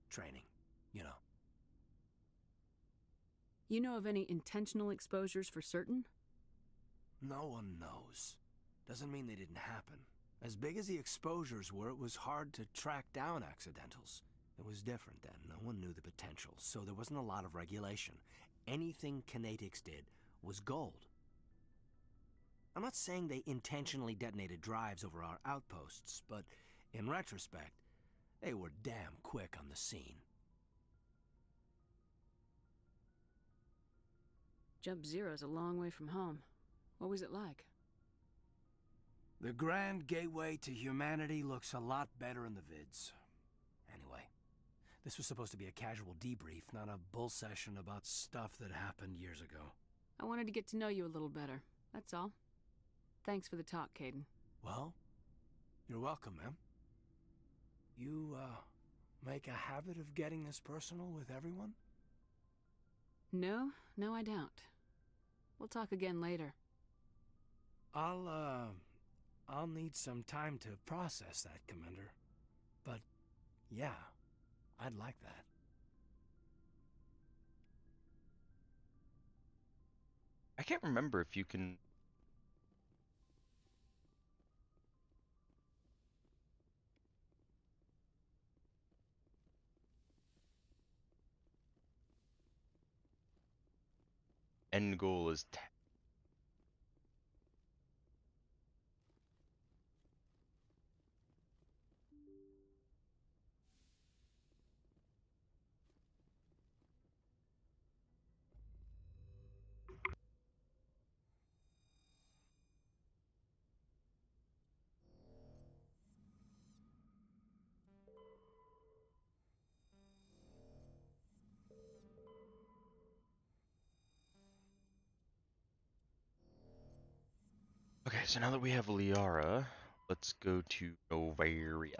Training, you know. You know of any intentional exposures for certain? No one knows. Doesn't mean they didn't happen. As big as the exposures were, it was hard to track down accidentals. It was different then. No one knew the potential, so there wasn't a lot of regulation. Anything Kinetics did was gold. I'm not saying they intentionally detonated drives over our outposts, but in retrospect, they were damn quick on the scene. Jump Zero's a long way from home. What was it like? The grand gateway to humanity looks a lot better in the vids. Anyway, this was supposed to be a casual debrief, not a bull session about stuff that happened years ago. I wanted to get to know you a little better, that's all. Thanks for the talk, Caden. Well, you're welcome, ma'am. You, make a habit of getting this personal with everyone? No, I don't. We'll talk again later. I'll need some time to process that, Commander. But, yeah, I'd like that. I can't remember if you can... End goal is Okay, so now that we have Liara, let's go to Novaria.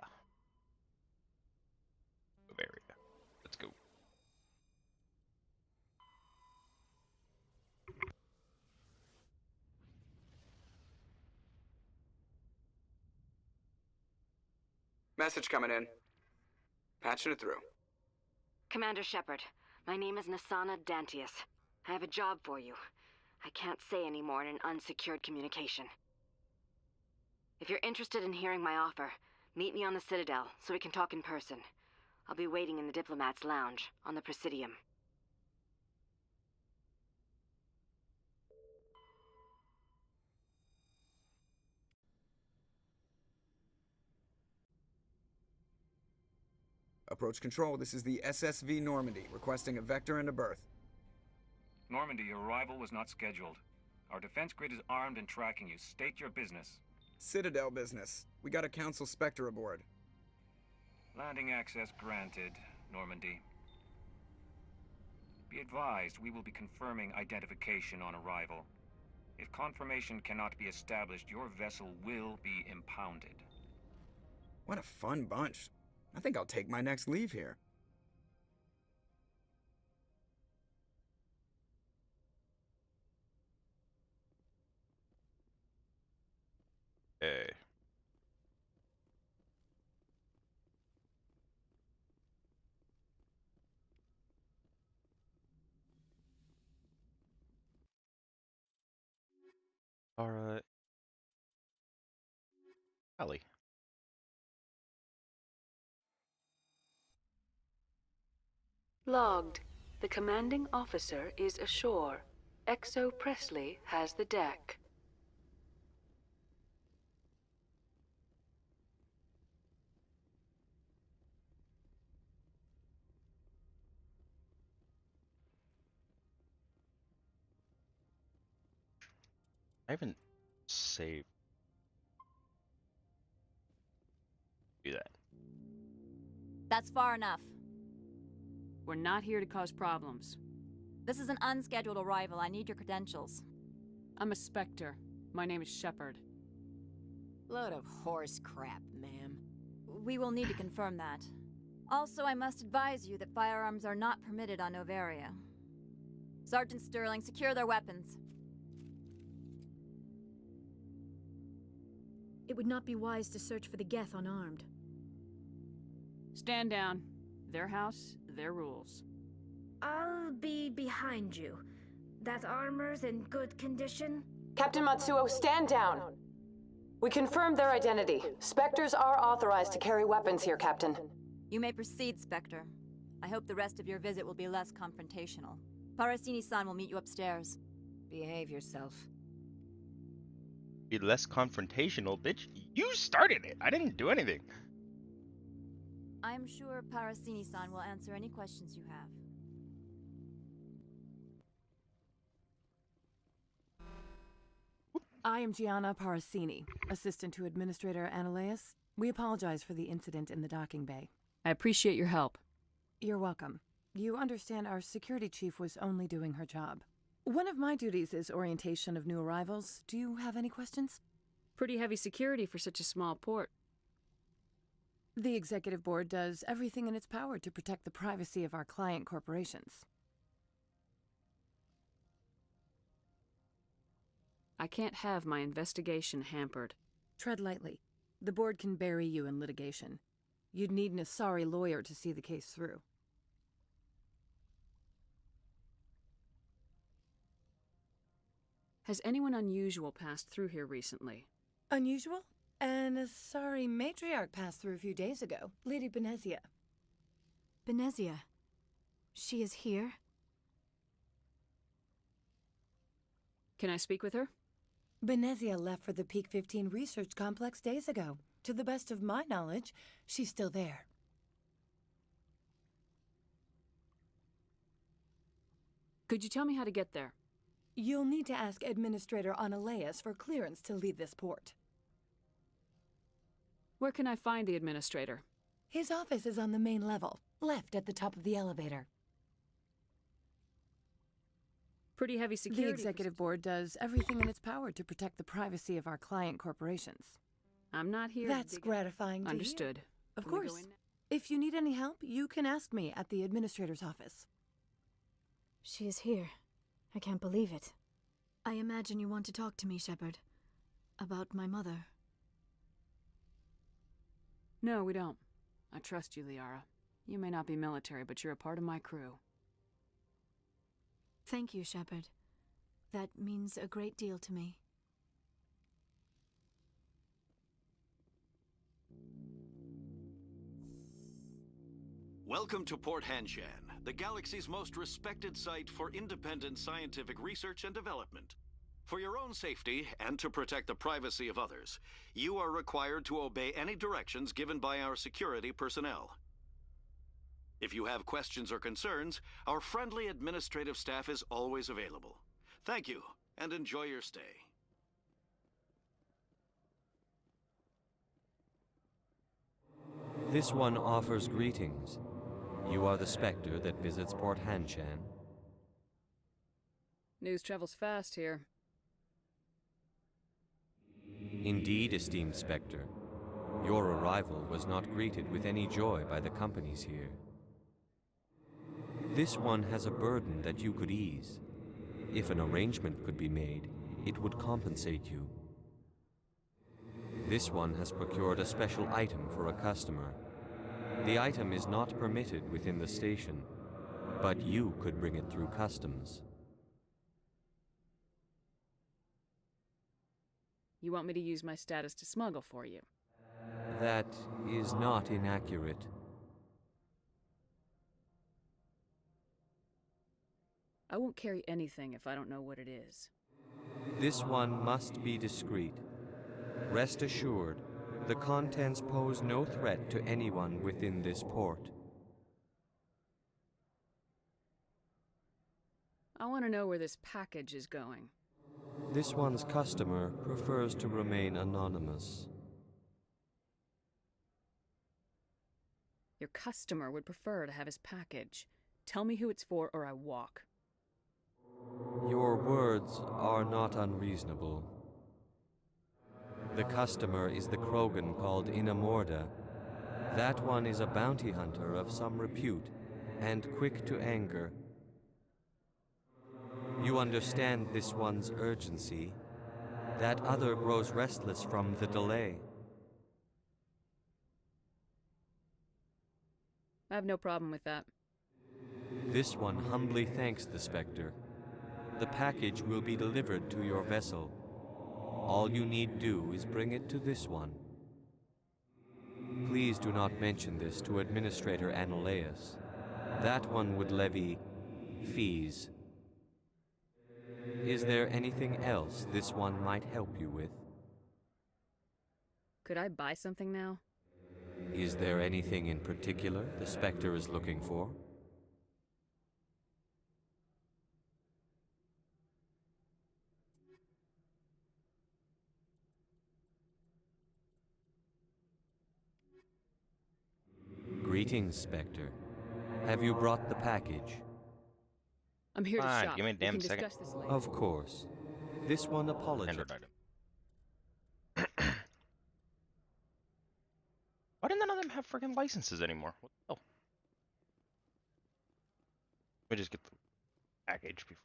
Let's go. Message coming in. Patching it through. Commander Shepard, my name is Nasana Dantius. I have a job for you. I can't say any more in an unsecured communication. If you're interested in hearing my offer, meet me on the Citadel so we can talk in person. I'll be waiting in the Diplomat's Lounge on the Presidium. Approach control, this is the SSV Normandy, requesting a vector and a berth. Normandy, your arrival was not scheduled. Our defense grid is armed and tracking you. State your business. Citadel business. We got a Council Spectre aboard. Landing access granted, Normandy. Be advised, we will be confirming identification on arrival. If confirmation cannot be established, your vessel will be impounded. What a fun bunch. I think I'll take my next leave here. Hey. Alright. Allie. Logged. The commanding officer is ashore. Exo Presley has the deck. I haven't saved. Do that. That's far enough. We're not here to cause problems. This is an unscheduled arrival. I need your credentials. I'm a Spectre. My name is Shepard. Load of horse crap, ma'am. We will need to confirm that. Also, I must advise you that firearms are not permitted on Novaria. Sergeant Sterling, secure their weapons. It would not be wise to search for the Geth unarmed. Stand down. Their house, their rules. I'll be behind you. That armor's in good condition? Captain Matsuo, stand down! We confirmed their identity. Spectres are authorized to carry weapons here, Captain. You may proceed, Spectre. I hope the rest of your visit will be less confrontational. Parasini-san will meet you upstairs. Behave yourself. Be less confrontational, bitch. You started it. I didn't do anything. I'm sure Parasini-san will answer any questions you have. I am Gianna Parasini, assistant to Administrator Analeas. We apologize for the incident in the docking bay. I appreciate your help. You're welcome. You understand our security chief was only doing her job. One of my duties is orientation of new arrivals. Do you have any questions? Pretty heavy security for such a small port. The Executive Board does everything in its power to protect the privacy of our client corporations. I can't have my investigation hampered. Tread lightly. The board can bury you in litigation. You'd need an Asari lawyer to see the case through. Has anyone unusual passed through here recently? Unusual? An Asari matriarch passed through a few days ago. Lady Benezia. Benezia. She is here? Can I speak with her? Benezia left for the Peak 15 research complex days ago. To the best of my knowledge, she's still there. Could you tell me how to get there? You'll need to ask Administrator Analeas for clearance to leave this port. Where can I find the Administrator? His office is on the main level, left at the top of the elevator. Pretty heavy security. The Executive Board does everything in its power to protect the privacy of our client corporations. I'm not here. That's gratifying to hear. Understood. Of course. If you need any help, you can ask me at the Administrator's office. She is here. I can't believe it. I imagine you want to talk to me, Shepard. About my mother. No, we don't. I trust you, Liara. You may not be military, but you're a part of my crew. Thank you, Shepard. That means a great deal to me. Welcome to Port Hanshan, the galaxy's most respected site for independent scientific research and development. For your own safety and to protect the privacy of others, you are required to obey any directions given by our security personnel. If you have questions or concerns, our friendly administrative staff is always available. Thank you, and enjoy your stay. This one offers greetings. You are the Spectre that visits Port Hanshan. News travels fast here. Indeed, esteemed Spectre. Your arrival was not greeted with any joy by the companies here. This one has a burden that you could ease. If an arrangement could be made, it would compensate you. This one has procured a special item for a customer. The item is not permitted within the station, but you could bring it through customs. You want me to use my status to smuggle for you? That is not inaccurate. I won't carry anything if I don't know what it is. This one must be discreet. Rest assured, the contents pose no threat to anyone within this port. I want to know where this package is going. This one's customer prefers to remain anonymous. Your customer would prefer to have his package. Tell me who it's for or I walk. Your words are not unreasonable. The customer is the Krogan called Inamorda. That one is a bounty hunter of some repute, and quick to anger. You understand this one's urgency. That other grows restless from the delay. I have no problem with that. This one humbly thanks the Spectre. The package will be delivered to your vessel. All you need do is bring it to this one. Please do not mention this to Administrator Annaleus. That one would levy fees. Is there anything else this one might help you with? Could I buy something now? Is there anything in particular the Spectre is looking for? Greetings, Spectre. Have you brought the package? I'm here to Fine, shop. give me a damn we can second. discuss this later. Of course. This one apologizes. Standard item. Why do none of them have friggin' licenses anymore? What the hell? Let me just get the package before.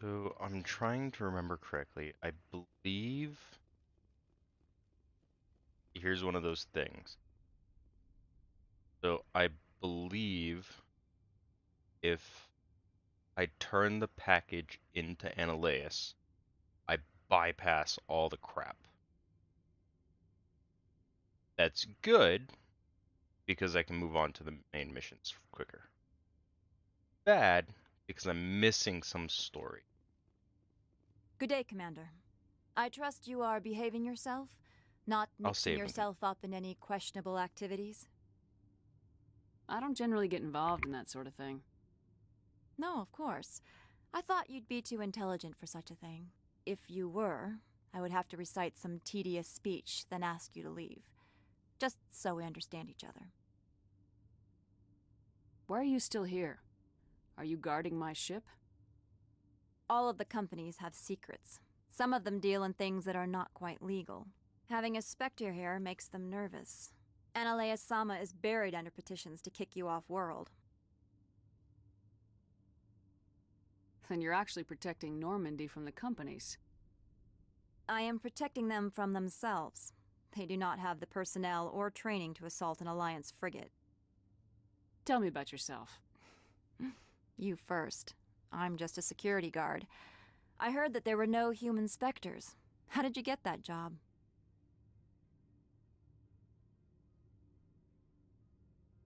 So I'm trying to remember correctly. I believe here's one of those things. So I believe if I turn the package into Annaleus, I bypass all the crap. That's good because I can move on to the main missions quicker. Bad because I'm missing some story. Good day, Commander. I trust you are behaving yourself, not mixing yourself up in any questionable activities. I don't generally get involved in that sort of thing. No, of course. I thought you'd be too intelligent for such a thing. If you were, I would have to recite some tedious speech, then ask you to leave. Just so we understand each other. Why are you still here? Are you guarding my ship? All of the companies have secrets. Some of them deal in things that are not quite legal. Having a Spectre here makes them nervous. Annaleus Sama is buried under petitions to kick you off-world. Then you're actually protecting Normandy from the companies. I am protecting them from themselves. They do not have the personnel or training to assault an Alliance frigate. Tell me about yourself. You first. I'm just a security guard. I heard that there were no human Spectres. How did you get that job?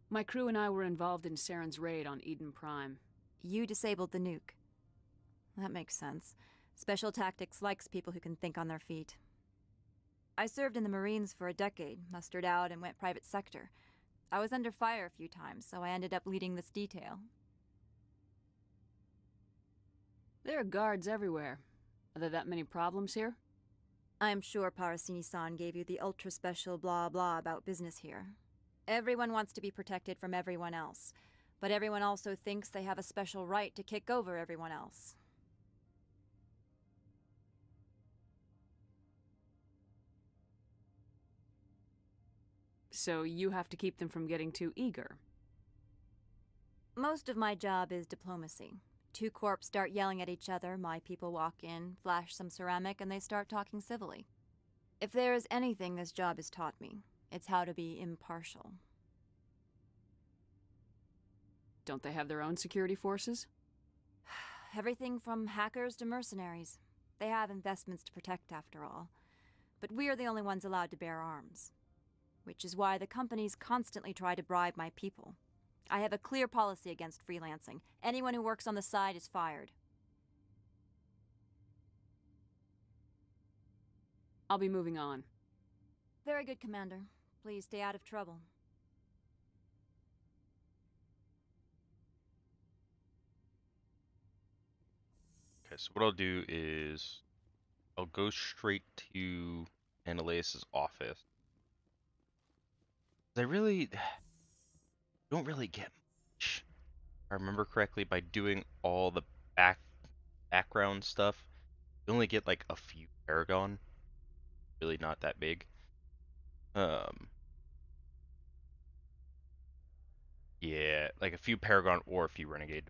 My crew and I were involved in Saren's raid on Eden Prime. You disabled the nuke. That makes sense. Special Tactics likes people who can think on their feet. I served in the Marines for a decade, mustered out, and went private sector. I was under fire a few times, so I ended up leading this detail. There are guards everywhere. Are there that many problems here? I am sure Parasini-san gave you the ultra-special blah-blah about business here. Everyone wants to be protected from everyone else, but everyone also thinks they have a special right to kick over everyone else. So you have to keep them from getting too eager. Most of my job is diplomacy. Two corps start yelling at each other, my people walk in, flash some ceramic, and they start talking civilly. If there is anything this job has taught me, it's how to be impartial. Don't they have their own security forces? Everything from hackers to mercenaries. They have investments to protect, after all. But we are the only ones allowed to bear arms. Which is why the companies constantly try to bribe my people. I have a clear policy against freelancing. Anyone who works on the side is fired. I'll be moving on. Very good, Commander. Please stay out of trouble. Okay, so what I'll do is I'll go straight to Annaleis's office. I really don't really get much. If I remember correctly, by doing all the background stuff, you only get like a few Paragon. Really not that big. Yeah, like a few Paragon or a few Renegade.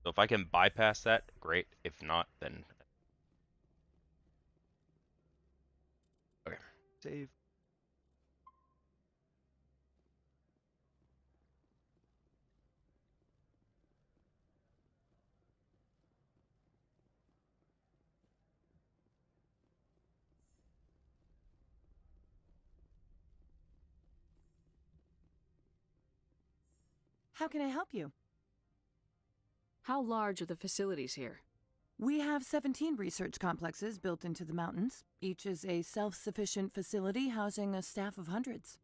So if I can bypass that, great. If not, then okay. Save. How can I help you? How large are the facilities here? We have 17 research complexes built into the mountains. Each is a self-sufficient facility housing a staff of hundreds.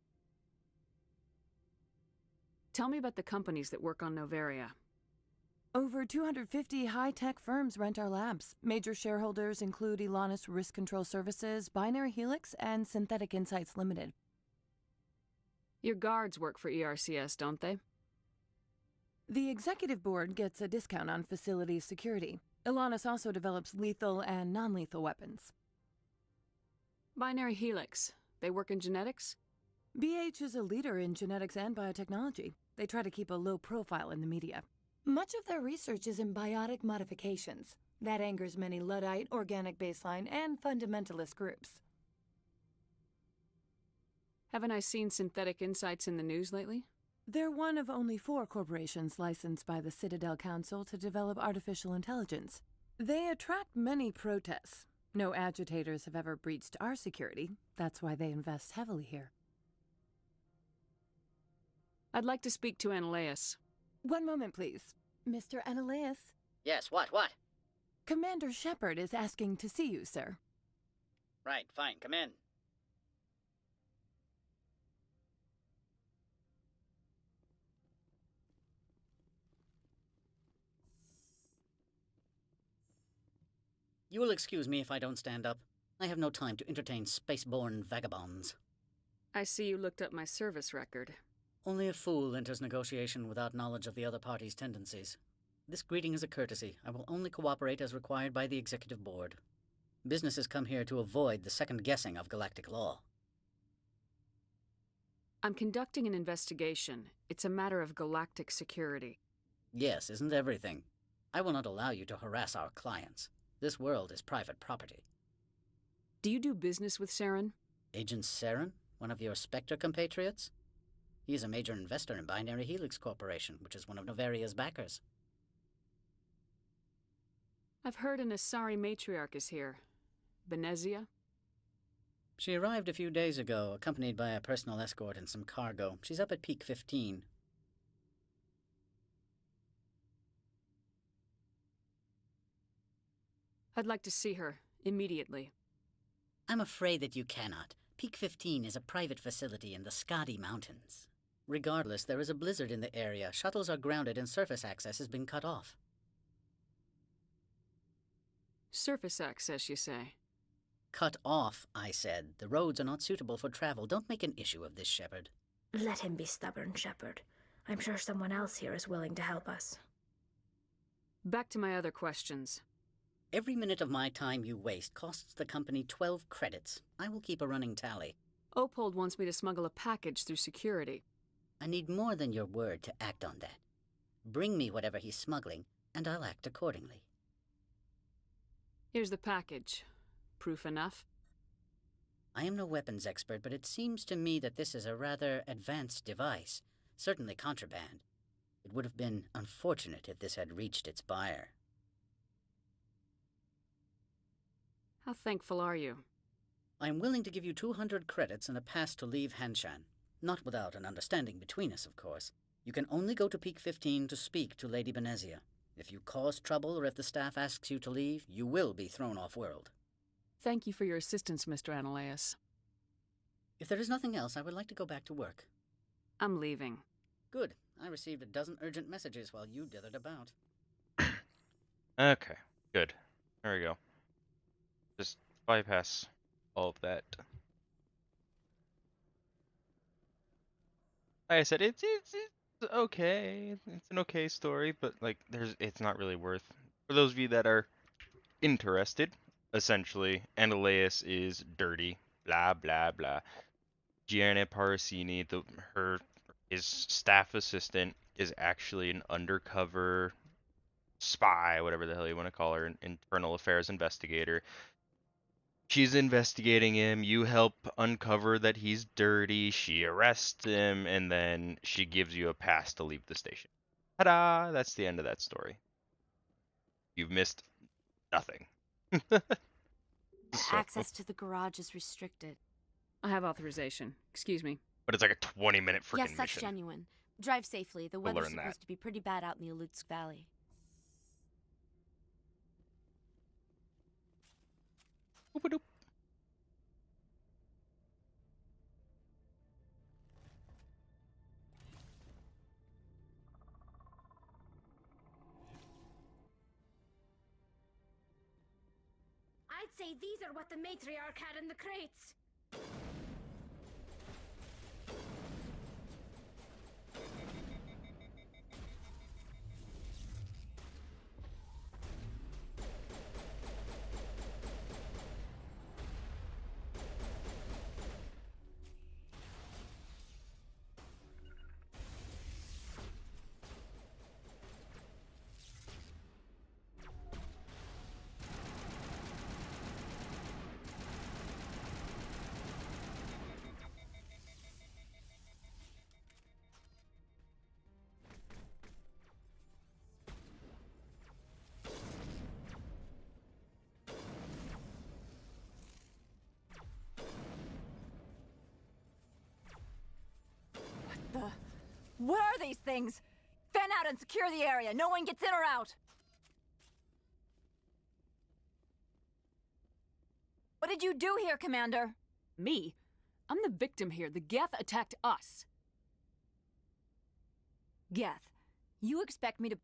Tell me about the companies that work on Noveria. Over 250 high-tech firms rent our labs. Major shareholders include Elanus Risk Control Services, Binary Helix, and Synthetic Insights Limited. Your guards work for ERCS, don't they? The executive board gets a discount on facility security. Elanus also develops lethal and non-lethal weapons. Binary Helix. They work in genetics? BH is a leader in genetics and biotechnology. They try to keep a low profile in the media. Much of their research is in biotic modifications. That angers many Luddite, organic baseline, and fundamentalist groups. Haven't I seen Synthetic Insights in the news lately? They're one of only 4 corporations licensed by the Citadel Council to develop artificial intelligence. They attract many protests. No agitators have ever breached our security. That's why they invest heavily here. I'd like to speak to Annaleis. One moment, please. Mr. Annaleis? Yes, what? Commander Shepard is asking to see you, sir. Right, fine, come in. You will excuse me if I don't stand up. I have no time to entertain spaceborne vagabonds. I see you looked up my service record. Only a fool enters negotiation without knowledge of the other party's tendencies. This greeting is a courtesy. I will only cooperate as required by the executive board. Businesses come here to avoid the second guessing of galactic law. I'm conducting an investigation. It's a matter of galactic security. Yes, isn't everything? I will not allow you to harass our clients. This world is private property. Do you do business with Saren? Agent Saren? One of your Spectre compatriots? He is a major investor in Binary Helix Corporation, which is one of Noveria's backers. I've heard an Asari matriarch is here. Benezia? She arrived a few days ago, accompanied by a personal escort and some cargo. She's up at Peak 15. I'd like to see her, immediately. I'm afraid that you cannot. Peak 15 is a private facility in the Skadi Mountains. Regardless, there is a blizzard in the area. Shuttles are grounded and surface access has been cut off. Surface access, you say? Cut off, I said. The roads are not suitable for travel. Don't make an issue of this, Shepard. Let him be stubborn, Shepard. I'm sure someone else here is willing to help us. Back to my other questions. Every minute of my time you waste costs the company 12 credits. I will keep a running tally. Opold wants me to smuggle a package through security. I need more than your word to act on that. Bring me whatever he's smuggling, and I'll act accordingly. Here's the package. Proof enough? I am no weapons expert, but it seems to me that this is a rather advanced device. Certainly contraband. It would have been unfortunate if this had reached its buyer. How thankful are you? I am willing to give you 200 credits and a pass to leave Hanshan. Not without an understanding between us, of course. You can only go to Peak 15 to speak to Lady Benezia. If you cause trouble or if the staff asks you to leave, you will be thrown off-world. Thank you for your assistance, Mr. Ananias. If there is nothing else, I would like to go back to work. I'm leaving. Good. I received a dozen urgent messages while you dithered about. Okay, good. There we go. Just bypass all of that. Like I said, it's okay. It's an okay story, but like it's not really worth. For those of you that are interested, essentially, Ananias is dirty. Blah blah blah. Gianna Parasini, his staff assistant, is actually an undercover spy, whatever the hell you want to call her, an internal affairs investigator. She's investigating him. You help uncover that he's dirty. She arrests him, and then she gives you a pass to leave the station. Ta-da! That's the end of that story. You've missed nothing. Access to the garage is restricted. I have authorization. Excuse me. But it's like a 20-minute freaking mission. Yes, that's genuine. Drive safely. The weather's learn that. supposed to be pretty bad out in the Alutsk Valley. Boop-a-doop. I'd say these are what the matriarch had in the crates. What are these things? Fan out and secure the area. No one gets in or out. What did you do here, Commander? Me? I'm the victim here. The Geth attacked us. Geth, you expect me to...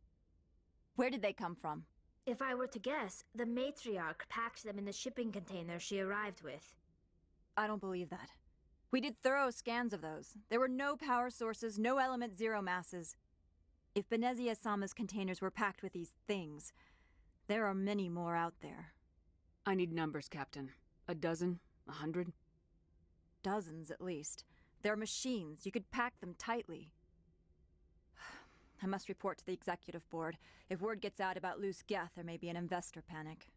Where did they come from? If I were to guess, the matriarch packed them in the shipping container she arrived with. I don't believe that. We did thorough scans of those. There were no power sources, no element zero masses. If Benezia Sama's containers were packed with these things, there are many more out there. I need numbers, Captain. A dozen? 100? Dozens, at least. They're machines. You could pack them tightly. I must report to the executive board. If word gets out about loose Geth, there may be an investor panic.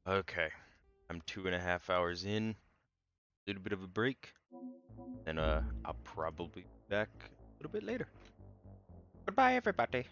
Okay, I'm 2.5 hours in. A little bit of a break. And I'll probably be back a little bit later. Goodbye, everybody.